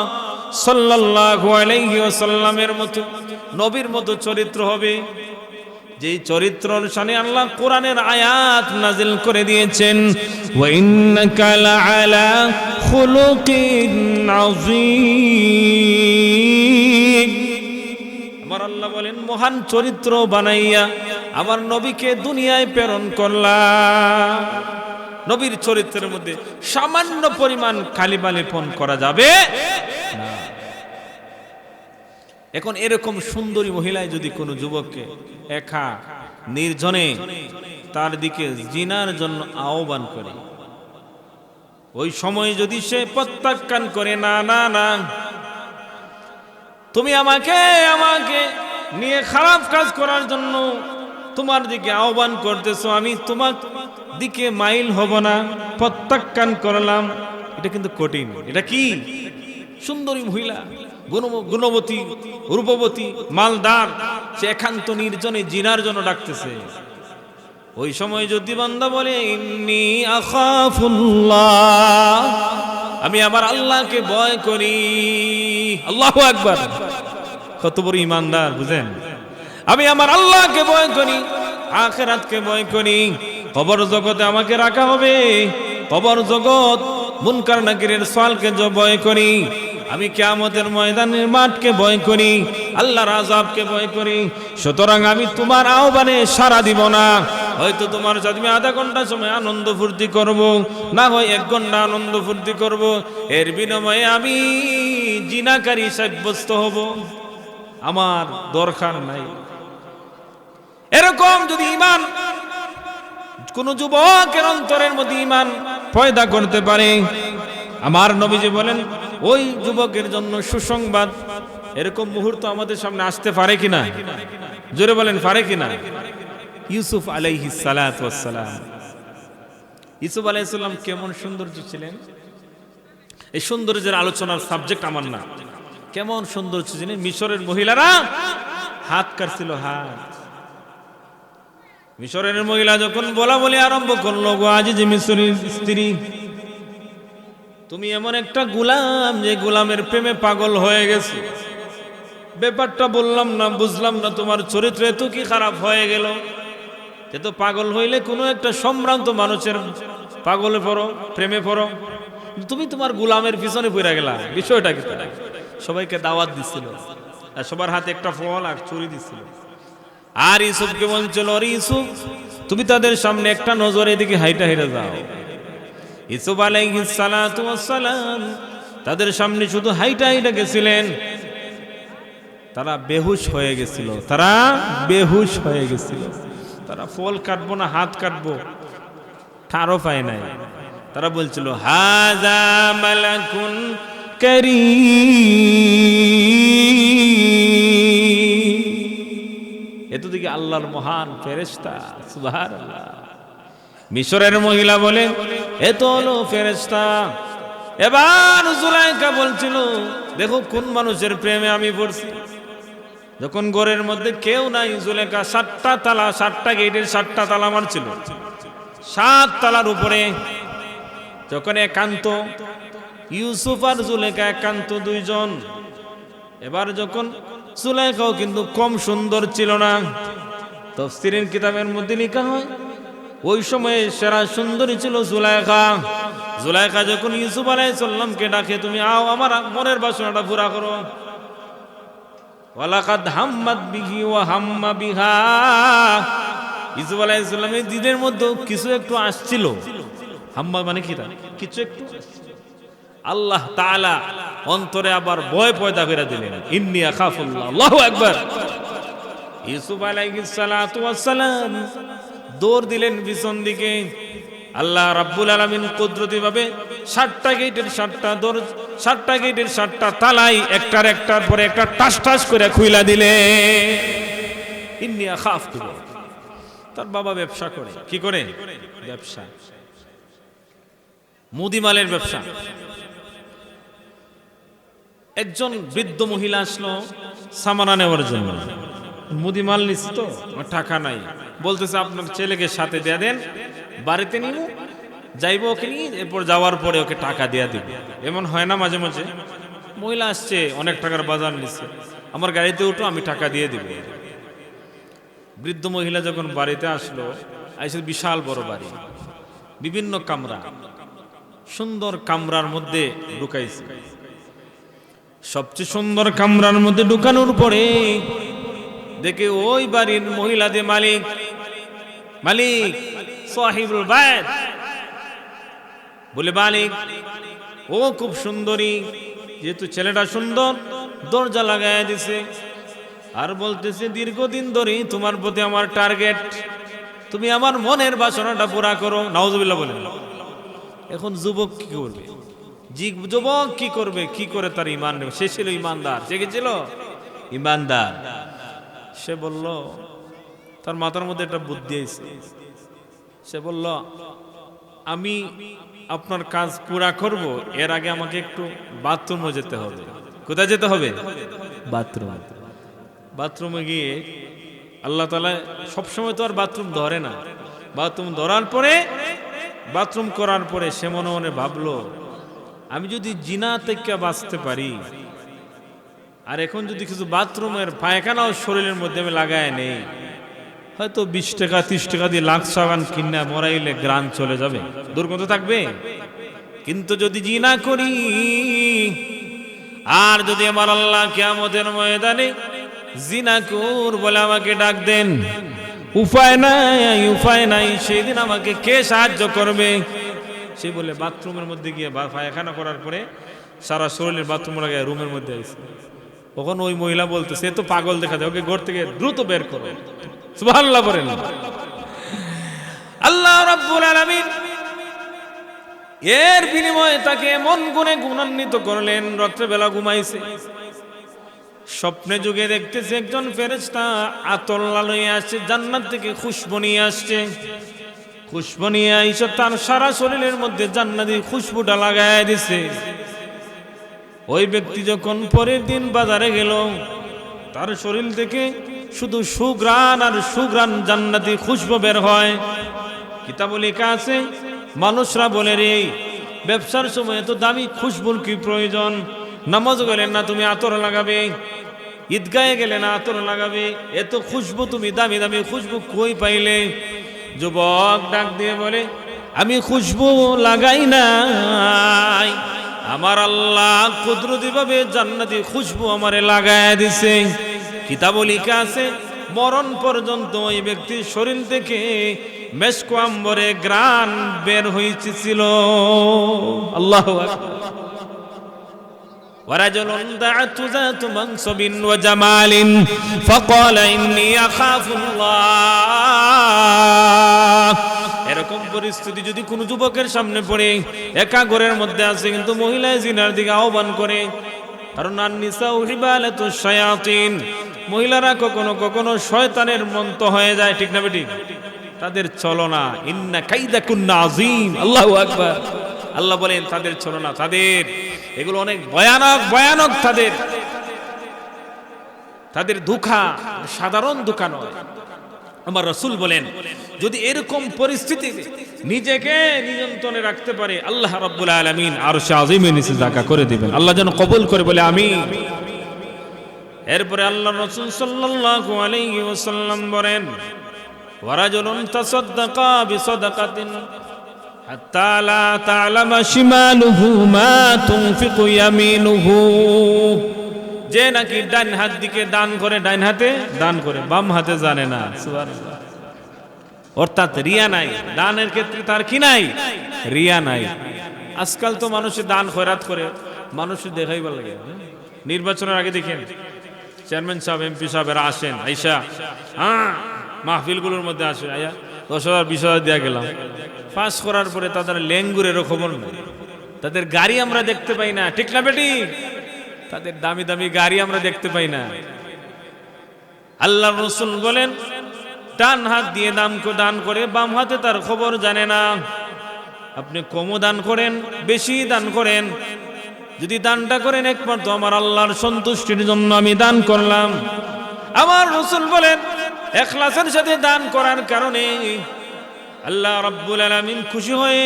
সাল্লাল্লাহু আলাইহি ওয়াসাল্লামের মতো, নবীর মতো চরিত্র হবে। যেই চরিত্রের শানে আল্লাহ কোরআনের আয়াত নাজিল করে দিয়েছেন, ওয়া ইন্নাকা লাআলা খুলুকিন আযীম। আমার আল্লাহ বলেন, মহান চরিত্র বানাইয়া আমার নবীকে দুনিয়ায় প্রেরণ করলাম। নবীর চরিত্রের মধ্যে সামান্য পরিমাণ কালিমা লেপন করা যাবে না। এখন এরকম সুন্দরী মহিলায় যদি কোনো যুবককে একা নির্জনে তার দিকে জিনার জন্য আহ্বান করে, ওই সময় যদি সে প্রত্যাখ্যান করে, না না না, তুমি আমাকে নিয়ে খারাপ কাজ করার জন্য তোমার দিকে আহ্বান করতেছো, আমি তোমার দিকে মাইল হব না, প্রত্যাখ্যান করলাম, এটা কিন্তু কঠিন। এটা কি? সুন্দরী মহিলা, গুণবতী, রূপবতী, মালদার, সে একান্ত নির্জনে জিনার জন্য ডাকতেছে। ওই সময় যদি বান্দা বলে ইন্নী আখাফুল্লাহ, আমি আমার আল্লাহকে ভয় করি, আল্লাহু আকবার, কত বড় ইমানদার বুঝেন, আমি আমার আল্লাহকে ভয় করি, আখিরাতকে ভয় করি, কবর জগতে আমাকে রাখা হবে, কবর জগৎ, মুনকার নাকিরের সওয়ালকে ভয় করি, আমি কিয়ামতের ময়দানের মাঠকে ভয় করি, আল্লাহর আযাবকে ভয় করি, সুতরাং আমি তোমার আহ্বানে সাড়া দিব না। হয়তো তোমার সাথে আমি আধা ঘন্টা সময় আনন্দ ফুর্তি করব, না হয় 1 ঘন্টা আনন্দ ফুর্তি করব, এর বিনিময়ে আমি জিনাকারী সাব্যস্ত হব, আমার দরকার নাই। এরকম যদি ঈমান কোন যুবকের অন্তরের মধ্যে ঈমান পয়দা করতে পারে, আমার নবীজি বলেন ওই যুবকের জন্য সুসংবাদ। এরকম মুহূর্ত আমাদের সামনে আসতে পারে কিনা? জোরে বলেন, পারে কিনা? ইউসুফ আলাইহিস সালাতু ওয়াস সালাম, ইউসুফ আলাইহিস সালাম কেমন সৌন্দর্য ছিলেন। এই সৌন্দর্যের আলোচনার সাবজেক্ট আমার না, কেমন সৌন্দর্য ছিলেন। মিশরের মহিলারা হাত কাটছিল, হাত। মিশরের মহিলা যখন বলা বলি আরম্ভ করলো, গো আজি যে মিশরের স্ত্রী, তুমি এমন একটা গোলাম যে গোলামের প্রেমে পাগল হয়ে গেছে, ব্যাপারটা বললাম না, বুঝলাম না, তোমার চরিত্র এত কি খারাপ হয়ে গেল। তো পাগল হইলে কোনো একটা সম্ভ্রান্ত মানুষের পাগলে পড়ো, প্রেমে পড়ো, তুমি তোমার গোলামের পিছনে পড়ে গেলা, বিষয়টা কি? সবাইকে দাওয়াত দিছিল, আর সবার হাতে একটা ফল আর চুরি দিছিল, আর ইউসুফকে বলছিল, আরে ইউসুফ, তুমি তাদের সামনে একটা নজর এদিকে হাইটা হেঁটে যাও। ইউসুফ আলাইহিস সালাতু ওয়াস সালাম তাদের সামনে শুধু হাইটা হাইটা গেছিলেন, তারা বেহুশ হয়ে গেছিল, তারা বেহুশ হয়ে গেছিল। তারা ফল কাটবো না হাত কাটবো ঠারও পায় নাই। তারা বলছিল হাযা মালাকুন কারীম, এত দিকে আল্লাহর মহান ফেরেশতা, সুবহানাল্লাহ। মিশরের মহিলা বলে এত হলো ফেরেশতা। এবার জুলাইখা বলছিল, দেখো কোন মানুষের প্রেমে আমি পড়ছি। যখন ঘরের মধ্যে কেউ নাই, জুলেখা 7টা তালা, 7টা গেটের 7টা তালা মারছিল, 7 তালার উপরে যখন একান্ত, ইউসুফ আর জুলেখা একান্ত দুইজন। এবার যখন জুলেখাও কিন্তু কম সুন্দর ছিল না, তাফসীরের কিতাবের মধ্যে লেখা হয় ওই সময়ে সেরা সুন্দরী ছিল জুলেখা। জুলেখা যখন ইউসুফ আলাইহিস সালামকে ডাকে, তুমি আও আমার মনের বাসনাটা পুরা করো। ওয়ালাকাদ হাম্মাত বিহি ওয়া হাম্মা বিহা, ইউসুফ আলাইহিস সালামের দিনের মধ্যে কিছু একটু আসছিল। হাম্মা মানে কি? কিছু একটু। আল্লাহ তাআলা অন্তরে আবার ভয় পয়দা করে দিলেন, ইন্নী আখাফুল্লাহ, আল্লাহু আকবার। ইউসুফ আলাইহিস সালাতু ওয়াস সালাম দৌড় দিলেন পিছন দিকে। আল্লাহ রাব্বুল আলামিন কুদরতি ভাবে 7টা গেটের 7টা দরজা, 7টা গেটের 7টা তালাই একটার পরে একটা টাস টাস করে খুইলা দিলে। ইন্নী আখাফতু, তার বাবা ব্যবসা করে। কি করে? ব্যবসা, মুদিমালের ব্যবসা। একজন বৃদ্ধ মহিলা আসলো সামানা নেওয়ার জন্য। মুদিমাল নিচ্ছি তো, টাকা নাই, বলতেছে আপনার ছেলেকে সাথে দিয়ে দেন, বাড়িতে নিব, যাইব ওকে নিয়ে, এরপর যাওয়ার পরে ওকে টাকা দিয়ে দিব। এমন হয় না মাঝে মাঝে, মহিলা আসছে অনেক টাকার বাজার নিচ্ছে, আমার গাড়িতে উঠো, আমি টাকা দিয়ে দিব। বৃদ্ধ মহিলা যখন বাড়িতে আসলো, আইসে বিশাল বড় বাড়ি, বিভিন্ন কামরা, সুন্দর কামরার মধ্যে ঢুকাইছে। সবচেয়ে সুন্দর কামরার মধ্যে ঢুকানোর পরে দেখে ওই বাড়ির মহিলাদের মালিক সাহিবুল বাইত বলে, মালিক ও খুব সুন্দরী, যেহেতু ছেলেটা সুন্দর, দরজা লাগায় দিছে আর বলতেছে, দীর্ঘদিন ধরে তোমার প্রতি আমার টার্গেট, তুমি আমার মনের বাসনাটা পুরা করো। নাউজুবিল্লাহ বলেন। এখন যুবক কি করবে? যুবক কি করবে? কি করে তার ঈমান নেবে? সে ছিল ঈমানদার, সে কি ছিল? ঈমানদার। সে বলল, তার মাথার মধ্যে একটা বুদ্ধি আইছে। সে বলল, আমি আপনার কাজ পুরা করব, এর আগে আমাকে একটু বাথরুমে যেতে হবে। কোথায় যেতে হবে? বাথরুম। বাথরুমে গিয়ে, আল্লাহ তাআলা সবসময় তো আর বাথরুম ধরে না, বাথরুম ধরার পরে, বাথরুম করার পরে সে মনে মনে ভাবলো, আমি যদি জিনা থেকে বাঁচতে পারি, আর এখন যদি কিছু বাথরুমের পায়খানাও শরীরের মধ্যে আমি লাগায় নেই, হয়তো 20 টাকা 30 টাকা দিয়ে লাখ সাবান কিনা মরাইলে গ্রান চলে যাবে, দুর্গন্ধ থাকবে। কিন্তু যদি জিনা করি, আর যদি আমার আল্লাহ কিয়ামতের ময়দানে জিনাকুর বলে আমাকে ডাক দেন, উপায় নাই, উপায় নাই, সেই দিন আমাকে কে সাহায্য করবে? সে বলে বাথরুমের মধ্যে গিয়ে পায়খানা করার পরে সারা শরীরের বাথরুম লাগায় রুমের মধ্যে আসে। তখন ওই মহিলা বলতেছে, এ তো পাগল দেখা যায়, ওকে ঘর থেকে দ্রুত বের করো। সুবহানাল্লাহ বলেন। আল্লাহ রাব্বুল আলামিন এর বিনিময়ে তাকে এমন গুণে গুণান্বিত করলেন, রাত্রেবেলা ঘুমাইছে, স্বপ্নে যুগে দেখতেছে একজন ফেরেশতা আতর লইয়ে আসছে, জান্নাত থেকে খুশবু নিয়ে আসছে। খুশবু নিয়ে আইসা তার সারা শরীরের মধ্যে জান্নাতি খুশবুটা লাগায় দিছে। ওই ব্যক্তি যখন পরের দিন বাজারে গেল, তার শরীর থেকে শুধু সুঘ্রাণ আর সুঘ্রাণ জান্নাতি খুশবু বের হয়। কিতাবে লেখা আছে, মানুষরা বলে, রে ব্যবসার সময় তো দামি খুশবুর কি প্রয়োজন? নামাজ গেলে না তুমি আতর লাগাবে, ঈদগাহে গেলে না আতর লাগাবে, এত খুশবু তুমি দামি দামি খুশবু কই পাইলে? যুবক ডাক দিয়ে বলে, আমি খুশবু লাগাই নাই, আমার আল্লাহ কুদরতি ভাবে জান্নাতি খুশবু আমারে লাগায় দিছে। কিতাবে লেখা আছে, মরণ পর্যন্ত ওই ব্যক্তির শরীর থেকে মেশক আম্বরে ঘ্রাণ বের হইছিল। আল্লাহু আকবার। ورجل دعت ذات منصب وجمال فقال إني أخاف الله। এরকম পরিস্থিতি যদি কোনো যুবকের সামনে পড়ে, একা ঘরের মধ্যে আছে কিন্তু মহিলা জিনার দিকে আহ্বান করে, কারণ আন-নিসাউ হিবালাতুশ শায়াতিন, মহিলারা কখনো কখনো শয়তানের মন্ত হয়ে যায়, ঠিক না বেটি? তাদের চলনা, ইন্না কাইদাকুন্না আযীম। আল্লাহু আকবার। আল্লাহ বলেন তাদের চলনা, তাদের এগুলো অনেক ভয়ানক ভয়ানক, তাদের ধোঁকা সাধারণ ধোঁকা নয়। আমার রাসূল বলেন, যদি এরকম পরিস্থিতিতে নিজেকে নিয়ন্ত্রণে রাখতে পারে, আল্লাহ রাব্বুল আলামিন আরশে আযীমের নিচে জায়গা করে দিবেন। আল্লাহ যেন কবুল করে, বলে আমিন। এরপরে আল্লাহ রাসূল সাল্লাল্লাহু আলাইহি ওয়াসাল্লাম বলেন, ওয়ারাজুলুন তাসাদদাকা বিসাদাকাতিন হাত্তা লা তা'লামা শিমালুহু মা তুনফিকু ইয়ামিনুহু। যে নাকি ডান হাত দিকে দান করে, ডান হাতে দান করে, বাম হাতে জানে না। সুবহানাল্লাহ। অর্থাৎ রিয়া নাই, দানের ক্ষেত্রে তার কি নাই? রিয়া নাই। আজকাল তো মানুষে দান খয়রাত করে, মানুষের দেখাইবার লাগে। নির্বাচনের আগে দেখেন চেয়ারম্যান সাহেব, এমপি সাহেবেরা আসেন, আইসা মাহফিলগুলোর মধ্যে আসে, আয়া 10,000 20,000 দেওয়া গেলাম। পাস করার পরে তাদের লেঙ্গুরেরও খবর নেই, তাদের গাড়ি আমরা দেখতে পাই না, ঠিক না বেটি? তাদের দামি দামি গাড়ি আমরা দেখতে পাই না। আল্লাহ রাসূল বলেন, ডান হাত দিয়ে দান করে, বাম হাতে তার খবর জানে না। আপনি কমও দান করেন, বেশি দান করেন, যদি দানটা করেন একমাত্র আমার আল্লাহর সন্তুষ্টির জন্য আমি দান করলাম। আমার রাসূল বলেন, ইখলাসের সাথে দান করার কারণে আল্লাহ রাব্বুল আলামিন খুশি হয়ে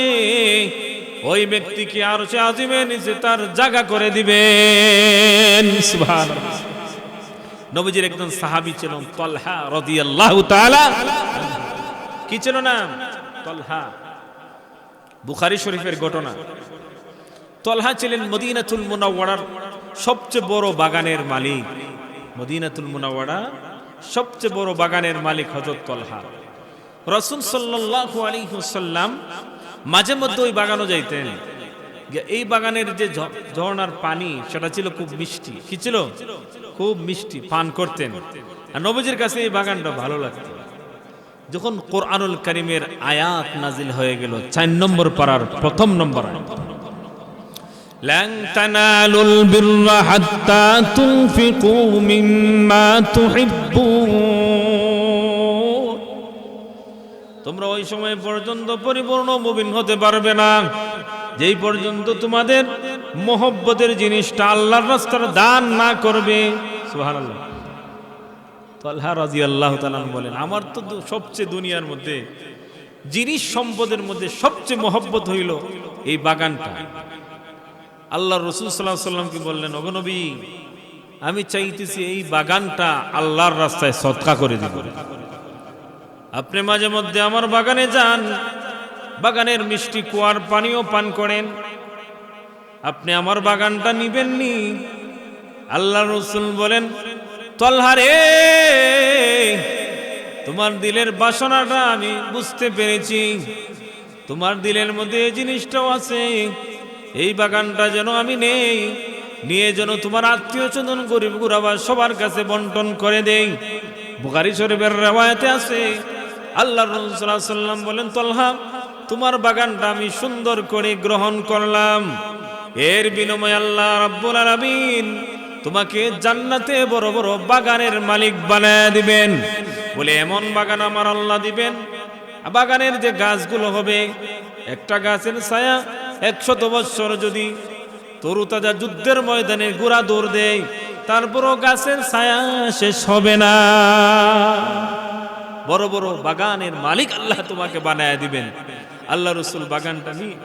ওই ব্যক্তিকে আরশে আযীমের নিচে তার জায়গা করে দিবেন। সুবহানাল্লাহ। নবীজির একজন সাহাবী ছিলেন তালহা রাদিয়াল্লাহু তাআলা। কি ছিল নাম? তালহা। বুখারী শরীফের ঘটনা। তালহা ছিলেন মদিনাতুল মুনাওয়ারার সবচেয়ে বড় বাগানের মালিক। মদিনাতুল মুনাওয়ারা সবচেয়ে বড় বাগানের মালিক হযরত তালহা। রাসূল সাল্লাল্লাহু আলাইহি ওয়াসাল্লাম মাঝে মধ্যে ওই বাগানও যাইতেন। এই বাগানের যে ঝর্ণার পানি সেটা ছিল খুব মিষ্টি। কি ছিল? খুব মিষ্টি, পান করতেন। আর নবীজির কাছে এই বাগানটা ভালো লাগতো। যখন কোরআনুল কারীমের আয়াত নাজিল হয়ে গেল 4 নম্বর পারার প্রথম নম্বর আয়াত, লান তানালুল বিররা হাত্তা তুনফিকু মিম্মা তুহিব্বুন, তোমরা ওই সময় পর্যন্ত পরিপূর্ণ মুমিন হতে পারবে না যেই পর্যন্ত তোমাদের মহব্বতের জিনিসটা আল্লাহর রাস্তায় দান না করবে। সুবহানাল্লাহ। তালহা রাদিয়াল্লাহু তাআলা বলেন, আমার তো সবচেয়ে দুনিয়ার মধ্যে জিনিস সম্পদের মধ্যে সবচেয়ে মহব্বত হইল এই বাগানটা। আল্লাহ রাসূল সাল্লাল্লাহু আলাইহি ওয়াসাল্লামকে বললেন, ওগো নবী, আমি চাইতেছি এই বাগানটা আল্লাহর রাস্তায় সদকা করে দিব। আপনি মাঝে মধ্যে আমার বাগানে যান, বাগানের মিষ্টি কুয়ার পানিও পান করেন, আপনি আমার বাগানটা নিবেননি? আল্লাহ রাসূল বলেন, তালহা রে, তোমার দিলের বাসনাটা আমি বুঝতে পেরেছি, তোমার দিলের মধ্যে এই জিনিসটাও আছে, এই বাগানটা যেন আমি নেই, নিয়ে যেন তোমার আত্মীয় স্বজন গরিব গুরাবা সবার কাছে বন্টন করে দেই। বুখারী শরীফের riwayate আছে, আল্লাহর রাসূল সাল্লাল্লাহু আলাইহি ওয়াসাল্লাম বলেন, তালহা, তোমার বাগানটা আমি সুন্দর করে গ্রহণ করলাম, এর বিনিময়ে আল্লাহ রাব্বুল আলামিন তোমাকে জান্নাতে বড় বড় বাগানের মালিক বানায় দিবেন। বলে এমন বাগান আমার আল্লাহ দিবেন, বাগানের যে গাছগুলো হবে, একটা গাছের ছায়া 100 বছর যদি তরুতাজা যুদ্ধের ময়দানে গোড়া দৌড় দেয়, তারপরও গাছের ছায়া শেষ হবে না। বড় বড় বাগানের মালিক আল্লাহ তোমাকে বানায় দিবেন। আল্লাহ রাসূল বাগানটা নিয়ে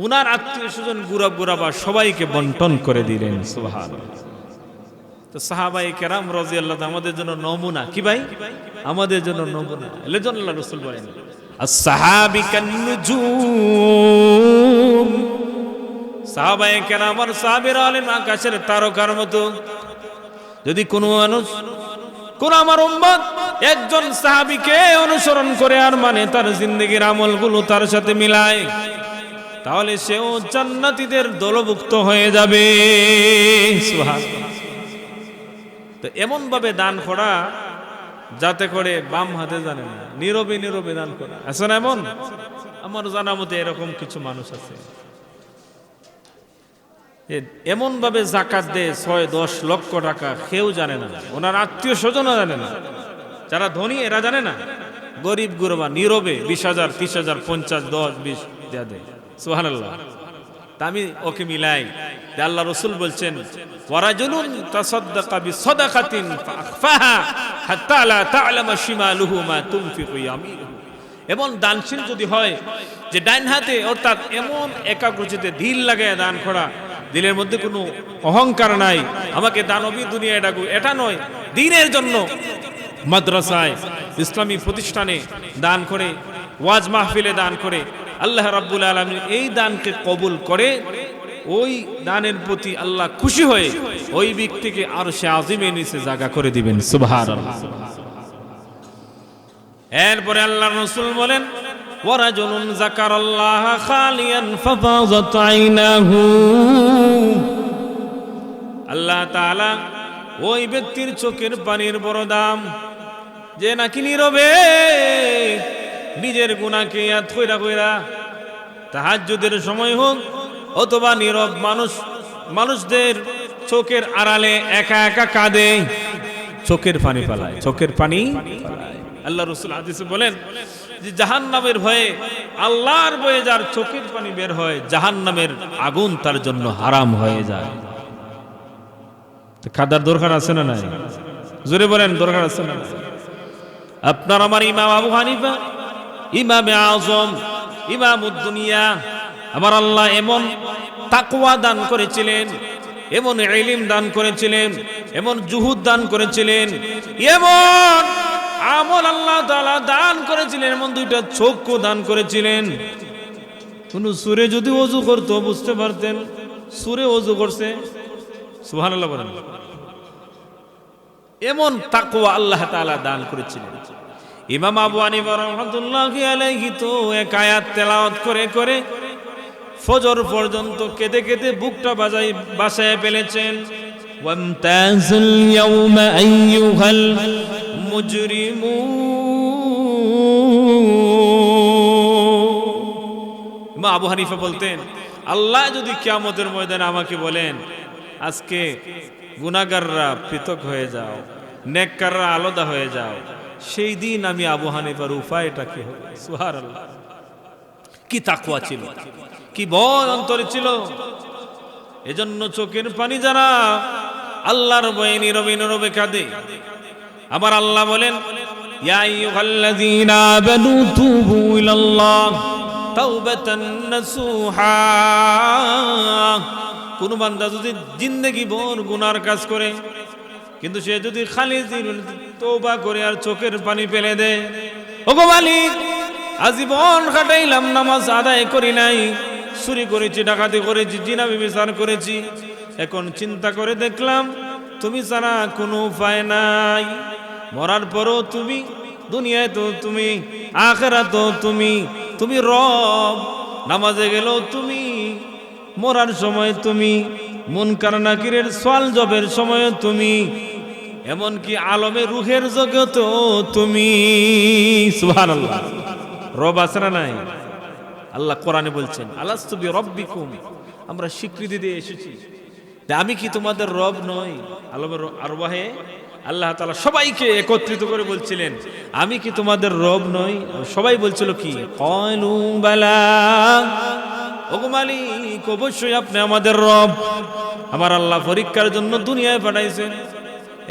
উনার আত্মীয় স্বজন গুরাবা সবাইকে বন্টন করে দিলেন। সুবহানাল্লাহ। তো সাহাবায়ে কেরাম রাদিয়াল্লাহু তাআলা আমাদের জন্য নমুনা। কি ভাই? আমাদের জন্য নমুনা। এজন্য আল্লাহ রাসূল বলেন, as-sahabi kan-nujum, সাহাবায়ে কেরাম আর সাহাবীরা হলেন আকাশের তারকার মতো। যদি কোনো মানুষ, কোন আমার উম্মত একজন সাহাবীকে অনুসরণ করে আর মানে তার জিন্দেগীর আমলগুলো তার সাথে মিলায়, তাহলে সেও জান্নাতীদের দলভুক্ত হয়ে যাবে। সুবহানাল্লাহ। তো এমন ভাবে দান করা যাতে করে বাম হাতে জানে না, নীরবে নীরবে দান করা। আছে না এমন? আমার জানা মতে এরকম কিছু মানুষ আছে, এমন ভাবে যাকাত দেয় 6-10 লক্ষ টাকা, কেউ জানে না, ওনার আত্মীয় স্বজনও জানে না। যারা ধনী এরা জানে না, গরিব গুরবা নীরবে 20,000, 30,000, 50, 10, 20 দেয়া দেয়। সুবহানাল্লাহ। তা আমি ওকে মিলাই, আল্লাহ রাসূল বলছেন, ওয়ারাজুলুন তাসাদদাকা বিসাদাকাতিন ফাআখফাহা হাত্তা লা তা'লামা শিমালুহু মা তুনফিকু ইয়ামিনুহু। এমন দানশীল যদি হয় যে ডাইন হাতে অর্থাৎ এমন একাগ্রচিত্তে দিল লাগায় দান করা, দিলের মধ্যে কোনো অহংকার নাই, আমাকে দানবী দুনিয়ায় ডাকু, এটা নয়, দ্বীনের জন্য মাদ্রাসায় ইসলামী প্রতিষ্ঠানে দান করে, ওয়াজ মাহফিলে দান করে, আল্লাহ রাব্বুল আলামিন এই দানকে কবুল করে, ওই দানের প্রতি আল্লাহ খুশি হয়ে ওই ব্যক্তিকে আরশে আজিমের নিচে জায়গা করে দিবেন। সুবহানাল্লাহ। এরপরে আল্লাহর রাসূল বলেন, ওয়ারাজুলুন যাকারাল্লাহ খালিয়ান ফাফাযাত আইনাহু, আল্লাহ তাআলা ওই ব্যক্তির চোখের পানির বড় দাম, যে নাকি নীরবে নিজের গুনাহকে ইয়াদ কইরা কইরা তাহাজ্জুদের সময় হোক অথবা নীরব মানুষদের চোখের আড়ালে একা একা কাঁদে, চোখের পানি ফেলায়, চোখের পানি ফেলায়। আল্লাহ রাসূল হাদিসে বলেন যে জাহান্নামের ভয়ে, আল্লাহর ভয়ে যার চোখের পানি বের হয়, জাহান্নামের আগুন তার জন্য হারাম হয়ে যায়। কাদার দরকার আছে না নাই? জোরে বলেন, দরকার আছে না? আপনার আমার ইমাম আবু হানিফা, ইমামে আযম, ইমামুদ দুনিয়া, আমার আল্লাহ এমন তাকওয়া দান করেছিলেন, এমন ইলম দান করেছিলেন, এমন জুহুদ দান করেছিলেন, এমন আমল আল্লাহ তাআলা দান করেছিলেন, এমন 2টা চক্ষু দান করেছিলেন। কোন সূরে যদি ওযু করতো বুঝতে পারতেন সূরে ওযু করছে। সুবহানাল্লাহ বলেন। এমন তাকওয়া আল্লাহ তাআলা দান করেছিলেন। ইমাম আবু হানিফা রাহমাতুল্লাহি আলাইহি তো এক আয়াত তেলাওয়াত করে করে ফজর পর্যন্ত কেঁদে কেঁদে বুকটা বাসায় ফেলেছেন। ওয়ামতাজুল ইয়াউমা আইয়ুহাল মুজরিমুন। ইমাম আবু হানিফা বলতেন, আল্লাহ যদি কিয়ামতের ময়দানে আমাকে বলেন আজকে গুনাহগাররা পৃথক হয়ে যাও, নেককাররা আলাদা হয়ে যাও, সেই দিন আমি আবু হানিফার উপায়টা কি হবে? সুবহানাল্লাহ। কি তাকওয়া ছিল, কি ভয় অন্তরে ছিল। এজন্য চোখের পানি যারা আল্লাহর ভয়ে নীরবে নীরবে কাঁদে, আমার আল্লাহ বলেন, ইয়া আইয়ুহাল্লাযীনা আমানু তুবু ইলাল্লাহ তাওবাতান নাসুহা। কোন বান্দা যদি জিন্দেগি ভর গুনার কাজ করে, কিন্তু সে যদি খালি তওবা করে আর চোখের পানি ফেলে দেয়, ওগো মালিক আজীবন কাটাইলাম, নামাজ আদায় করি নাই, চুরি করেছি, ডাকাতি করেছি, জিনা ব্যভিচার করেছি, এখন চিন্তা করে দেখলাম তুমি ছাড়া কোনো উপায় নাই। মরার পরও তুমি, দুনিয়ায় তো তুমি, আখিরাতে তুমি, তুমি রব। নামাজে গেলেও তুমি, মরার সময় তুমি, মুনকার নাকিরের সওয়াল জবের সময় তুমি, এমনকি আলমে রুহের জগতেও তুমি। সুবহানাল্লাহ। রব আছে না নাই? আল্লাহ কোরআনে বলছেন, আলাস্তু বিরব্বিকুম, আমরা স্বীকৃতি দিয়ে এসেছি যে আমি কি তোমাদের রব নই? আলমের আরওয়াহে আল্লাহ তাআলা সবাইকে একত্রিত করে বলছিলেন, আমি কি তোমাদের রব নই? সবাই বলছিল কি? ক্বালু বালা, ওগো মালিক অবশ্যই আপনি আমাদের রব। আমার আল্লাহ পরীক্ষার জন্য দুনিয়ায় পাঠাইছেন।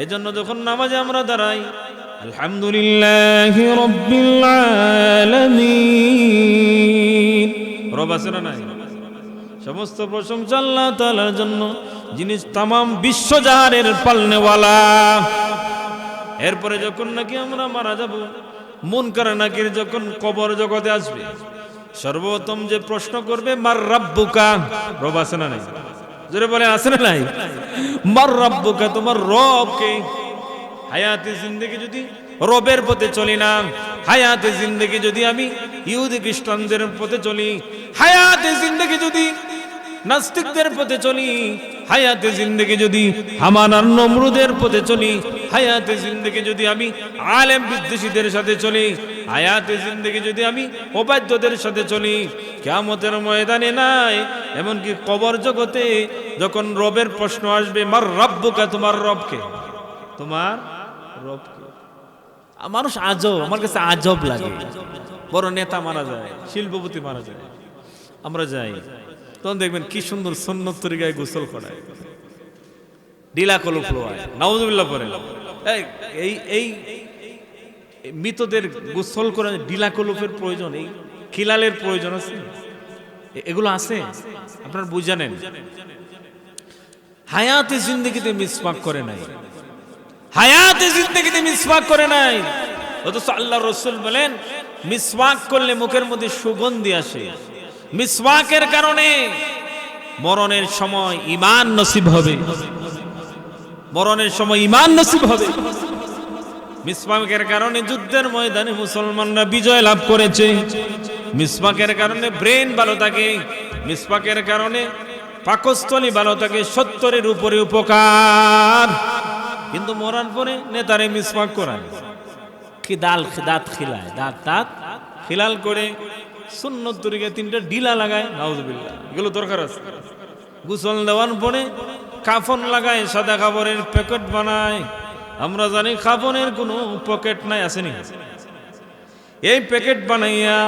এজন্য যখন নামাজে আমরা দাঁড়াই, আলহামদুলিল্লাহি রাব্বিল আলামিন, রব আছে না নাই? সমস্ত প্রশংসা আল্লাহ তাআলার জন্য, যিনি তামাম বিশ্বজাহানের পালনেওয়ালা। এরপরে যখন নাকি আমরা মারা যাব, মুনকার নাকির যখন কবর জগতে আসবে, সর্বপ্রথম যে প্রশ্ন করবে, মার রাব্বুকা, রব আছে না নাই? জোরে বলে আছে না নাই? মার রাব্বুকা, তোমার রব কে? হায়াতে জিন্দেগি যদি রবের পথে চলি না, হায়াতে জিন্দেগি যদি আমি ইহুদি খ্রিস্টানদের পথে চলি, হায়াতে জিন্দেগি যদি নাস্তিকদের পথে চলি, হায়াতে জিন্দেগি যদি হামান আর নমরুদের পথে চলি, হায়াতে জিন্দেগি যদি আমি আলেম বিদ্বেষীদের সাথে চলি, হায়াতে জিন্দেগি যদি আমি অবাধ্যদের সাথে চলি, কিয়ামতের ময়দানে নাই, এমনকি কবর জগতে যখন রবের প্রশ্ন আসবে, মার রাব্বুকা, তোমার রবকে, তোমার রবকে। মানুষ আজব, আমার কাছে আজব লাগে। বড় নেতা মারা যায়, শিল্পপতি মারা যায়, আমরা যাই, তখন দেখবেন কি সুন্দর সুন্নত তরিকায় গোসল করায়, ডিলা কলপ লোয়ায়, নাউজুবিল্লাহ পড়ে। এই এই মৃতদের গোসল করে ডিলা কলপের প্রয়োজন, এই খিলালের প্রয়োজন আছে? এগুলো আছে? আপনারা বুঝানেন। হায়াতে জিন্দেগিতে মিসওয়াক করে নাই, হায়াতে জিন্দেগিতে মিসওয়াক করে নাই, অথচ আল্লাহ রাসূল বলেন মিসওয়াক করলে মুখের মধ্যে সুগন্ধি আসে, মিসওয়াকের কারণে মরণের সময় ঈমান নসিব হবে, মরণের সময় ঈমান নসিব হবে। মিসওয়াকের কারণে যুদ্ধের ময়দানে মুসলমানরা বিজয় লাভ করেছে, মিসওয়াকের কারণে ব্রেন ভালো থাকে, মিসওয়াকের কারণে পাকস্থলী ভালো থাকে, 70-এর উপরে উপকার। কিন্তু মরার পরে নেতারে মিসওয়াক করায়, দাঁত খিলায়, দাঁত খিলাল করে সুন্নত তরিকায় 3টা ডিলা লাগায়, নাউজুবিল্লাহ। এগুলো দরকার আছে। গোসল দেওয়ার পরে কাফন লাগায়, সাদা কাপড়ের প্যাকেট বানায়। আমরা জানি কাফনের কোনো পকেট নাই, আসেনি? এই প্যাকেট বানাইয়া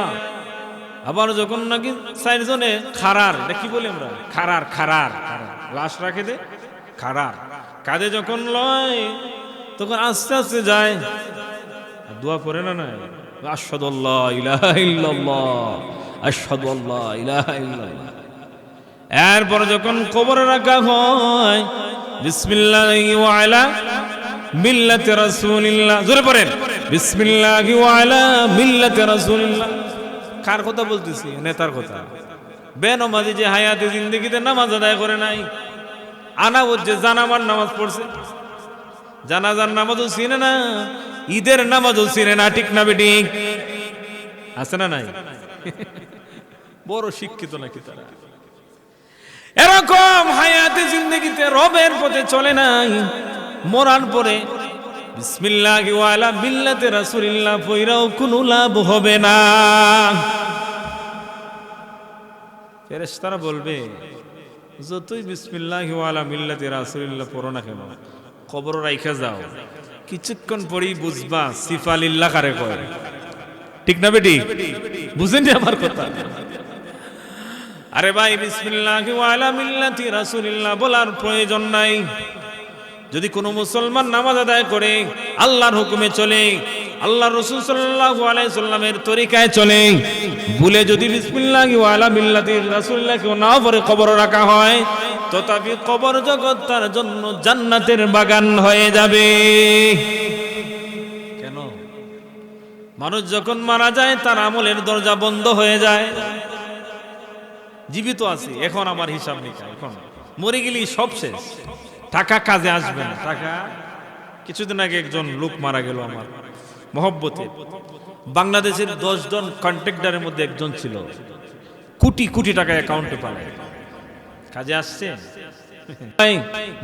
আবার যখন নাকি 4 জনে খারার, এটা কি বলি আমরা, খারার লাশ রাখে দে, খারার কাঁধে যখন লয়, তখন আস্তে আস্তে যায়, দোয়া করে না নাই, আশহাদু আল্লা ইলাহা ইল্লাল্লাহ, আশহাদু আল্লা ইলাহা ইল্লাল্লাহ। এরপর যখন কবরে রাখা হয়, বিসমিল্লাহি ওয়া আলা মিল্লাতি রাসূলিল্লাহ, জোরে পড়েন, বিসমিল্লাহি ওয়া আলা মিল্লাতি রাসূলিল্লাহ। কার কথা বলতেছি? নেতার কথা। বেনমাজি যে হায়াতে জিন্দেগিতে নামাজ আদায় করে নাই, আনাবত যে জানাজার নামাজ পড়ছে, জানাজার নামাজও চিনে না, ঈদের নামাজও চিনে না, ঠিক না বেঠিক? আছে না নাই? বড় শিক্ষিত নাকি তারা? এরকম হায়াতে জিন্দেগিতে রবের পথে চলে নাই, মরার পরে বিসমিল্লাহি ওয়া আলা মিল্লাতি রাসূলিল্লাহ পয়রাও কোনো লাভ হবে না। ফেরেশতারা বলবে যতই বিসমিল্লাহি ওয়া আলা মিল্লাতি রাসূলিল্লাহ পড়ো না কেন, কবর রাইখা যাও, কিছুক্ষণ পরেই বুঝবা সিফালিল্লাহ কারে কয়। ঠিক না বেটি? বুঝেননি আমার কথা? আরে ভাই, বিসমিল্লাহি ওয়া আলা মিল্লাতি রাসূলিল্লাহ বলার প্রয়োজন নাই। যদি কোনো মুসলমান নামাজ আদায় করে, আল্লাহর হুকুমে চলে, আল্লাহ রাসূল সাল্লাল্লাহু আলাইহি সাল্লামের তরিকায় চলে, ভুলে যদি বিসমিল্লাহি ওয়া আলা মিল্লাতি রাসূলিল্লাহ কেউ না পড়ে কবর রাখা হয়, তথাপি কবর জগৎ তার জন্য জান্নাতের বাগান হয়ে যাবে। কেন? মানুষ যখন মারা যায় তার আমলের দরজা বন্ধ হয়ে যায়। জীবিত আছে এখন আমার হিসাব নিকা, এখন মরে গেলি সব শেষ, টাকা কাজে আসবে না। টাকা, কিছুদিন আগে একজন লোক মারা গেল আমার মহব্বতে, বাংলাদেশের 10 জন কন্ট্রাক্টরের মধ্যে একজন ছিল, কোটি কোটি টাকা অ্যাকাউন্টে পায়, কাজে আসছে।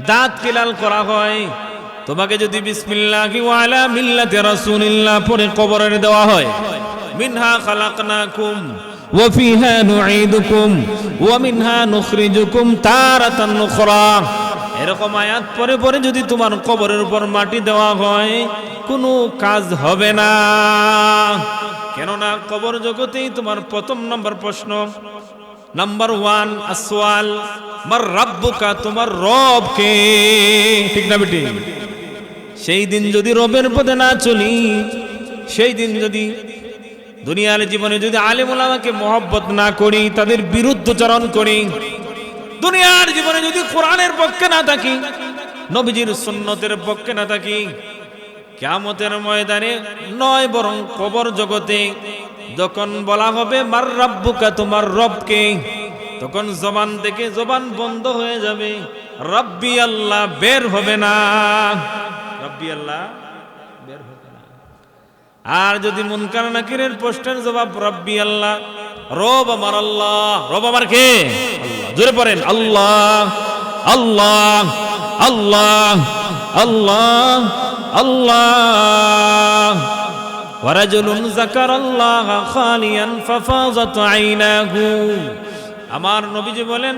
দাঁত কিলাল করা হয়, তোমাকে যদি বিসমিল্লাহি ওয়া আলা মিল্লাতি রাসূলিল্লাহ পড়ে কবরে দেওয়া হয়, মিনহা খালাকনাকুম ওয়া ফিহা নুঈদুকুম ওয়া মিনহা নুখরিজুকুম তারাতান উখরা, এরকম আয়াত পরে পরে যদি তোমার কবরের উপর মাটি দেওয়া হয়, কোনো কাজ হবে না। কেননা কবর জগতেই তোমার প্রথম নম্বর প্রশ্ন, নাম্বার 1 আসওয়াল মার রাব্বুকা, তোমার রব কে? ঠিক না বেটি? সেই দিন যদি রবের পথে না চলি, সেই দিন যদি দুনিয়ার জীবনে যদি আলেম ওলামাকে মহব্বত না করি, তাদের বিরুদ্ধচারণ করি, দুনিয়ার জীবনে যদি কোরআনের পক্ষে না থাকি, নবীজির সুন্নতের পক্ষে না থাকি, কিয়ামতের ময়দানে নয় বরং কবর জগতে যখন বলা হবে মার রাব্বুকা, তোমার রবকে, তখন জবান থেকে জবান বন্ধ হয়ে যাবে, রাব্বি আল্লাহ বের হবে না, রাব্বি আল্লাহ বের হবে না। আর যদি মুনকার নাকিরের প্রশ্নের জবাব রাব্বি আল্লাহ, রব আমার আল্লাহ, রব আমার কে? আল্লাহ। জোরে পড়েন আল্লাহ আল্লাহ আল্লাহ আল্লাহ আল্লাহ। ওয়ারাজুলুন যাকারাল্লাহ খালিয়ান ফাফাযাত আইনাহু, আমার নবীজি বলেন,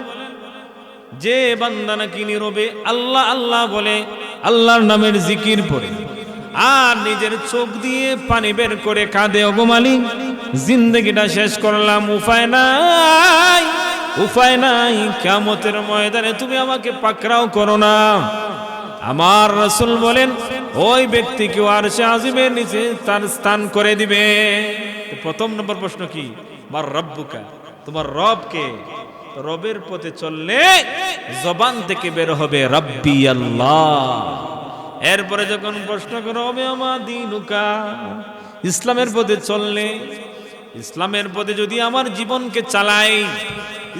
যে বান্দা নাকি নীরবে আল্লাহ আল্লাহ বলে, আল্লাহর নামের জিকির পড়ে, আর নিজের চোখ দিয়ে পানি বের করে কাঁদে, ওগো মালিক জিন্দেগিটা শেষ করলাম, উপায় নাই, উপায় নাই, কিয়ামতের ময়দানে তুমি আমাকে পাকড়াও করো না। আমার রাসূল বলেন, ওই ব্যক্তিকে আরশে আজিমের নিচে তার স্থান করে দিবে। প্রথম নম্বর প্রশ্ন কি? মার রাব্বুকা, তোমার রব কে? রবের পথে চললে জবান থেকে বের হবে রাব্বি আল্লাহ। এরপরে যখন প্রশ্ন করা হবে আমা দীনুকা, ইসলামের পথে চললে, ইসলামের পথে যদি আমার জীবনকে চালাই,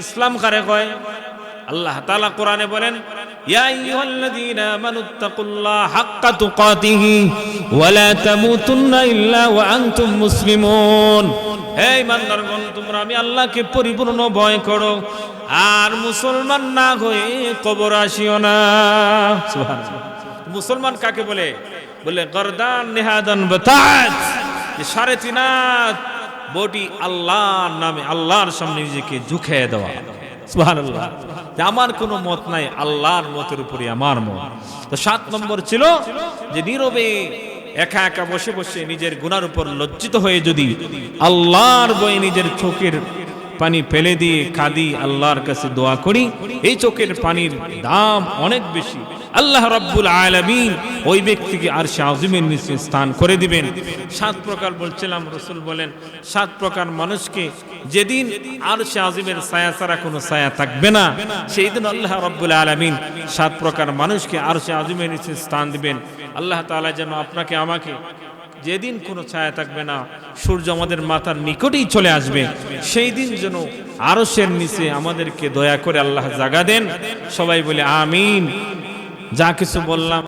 ইসলাম কারে কয়? আল্লাহ তাআলা কোরআনে বলেন, ইয়া আইয়ুহাল্লাযীনা আমানুত্তাকুল্লাহা হাক্কা তুকাতিহি ওয়া লা তামুতুন্না ইল্লা ওয়া আনতুম মুসলিমুন। হে ইমানদারগণ, তোমরা আমি আল্লাহকে পরিপূর্ণ ভয় করো, আর মুসলমান না হয়ে কবর আসিও না। সুবহানাল্লাহ। মুসলমান কাকে বলে? বলে গরদান নিহাদান বাতাত, যে সাড়ে তিন হাত বডি আল্লাহর নামে, আল্লাহর সামনে নিজেকে ঝুঁকিয়ে দেওয়া। সুবহানাল্লাহ। যে আমার কোনো মত নাই, আল্লাহর মতের উপরে আমার মত। তো 7 নম্বর ছিল যে নীরবে একা একা বসে বসে নিজের গুনার উপর লজ্জিত হয়ে যদি আল্লাহর বয়ে নিজের চোখের পানি ফেলে দিয়ে কাঁদি, আল্লাহর কাছে দোয়া করি, এই চোখের পানির দাম অনেক বেশি। আল্লাহ রাব্বুল আলামিন ওই ব্যক্তিকে আরশে আজিমের নিচে স্থান করে দিবেন। 7 প্রকার বলছিলাম, রাসূল বলেন 7 প্রকার মানুষকে যেদিন আরশে আজিমের ছায়া ছাড়া কোনো ছায়া থাকবে না, সেই দিন আল্লাহ রাব্বুল আলামিন 7 প্রকার মানুষকে আরশে আজিমের নিচে স্থান দিবেন। আল্লাহ তাআলা যেন আপনাকে আমাকে, যেদিন কোনো ছায়া থাকবে না, সূর্য আমাদের মাথার নিকটেই চলে আসবে, সেই দিন যেন আরশের নিচে আমাদেরকে দয়া করে আল্লাহ জাগা দেন। সবাই বলে আমিন। যা কিছু বললাম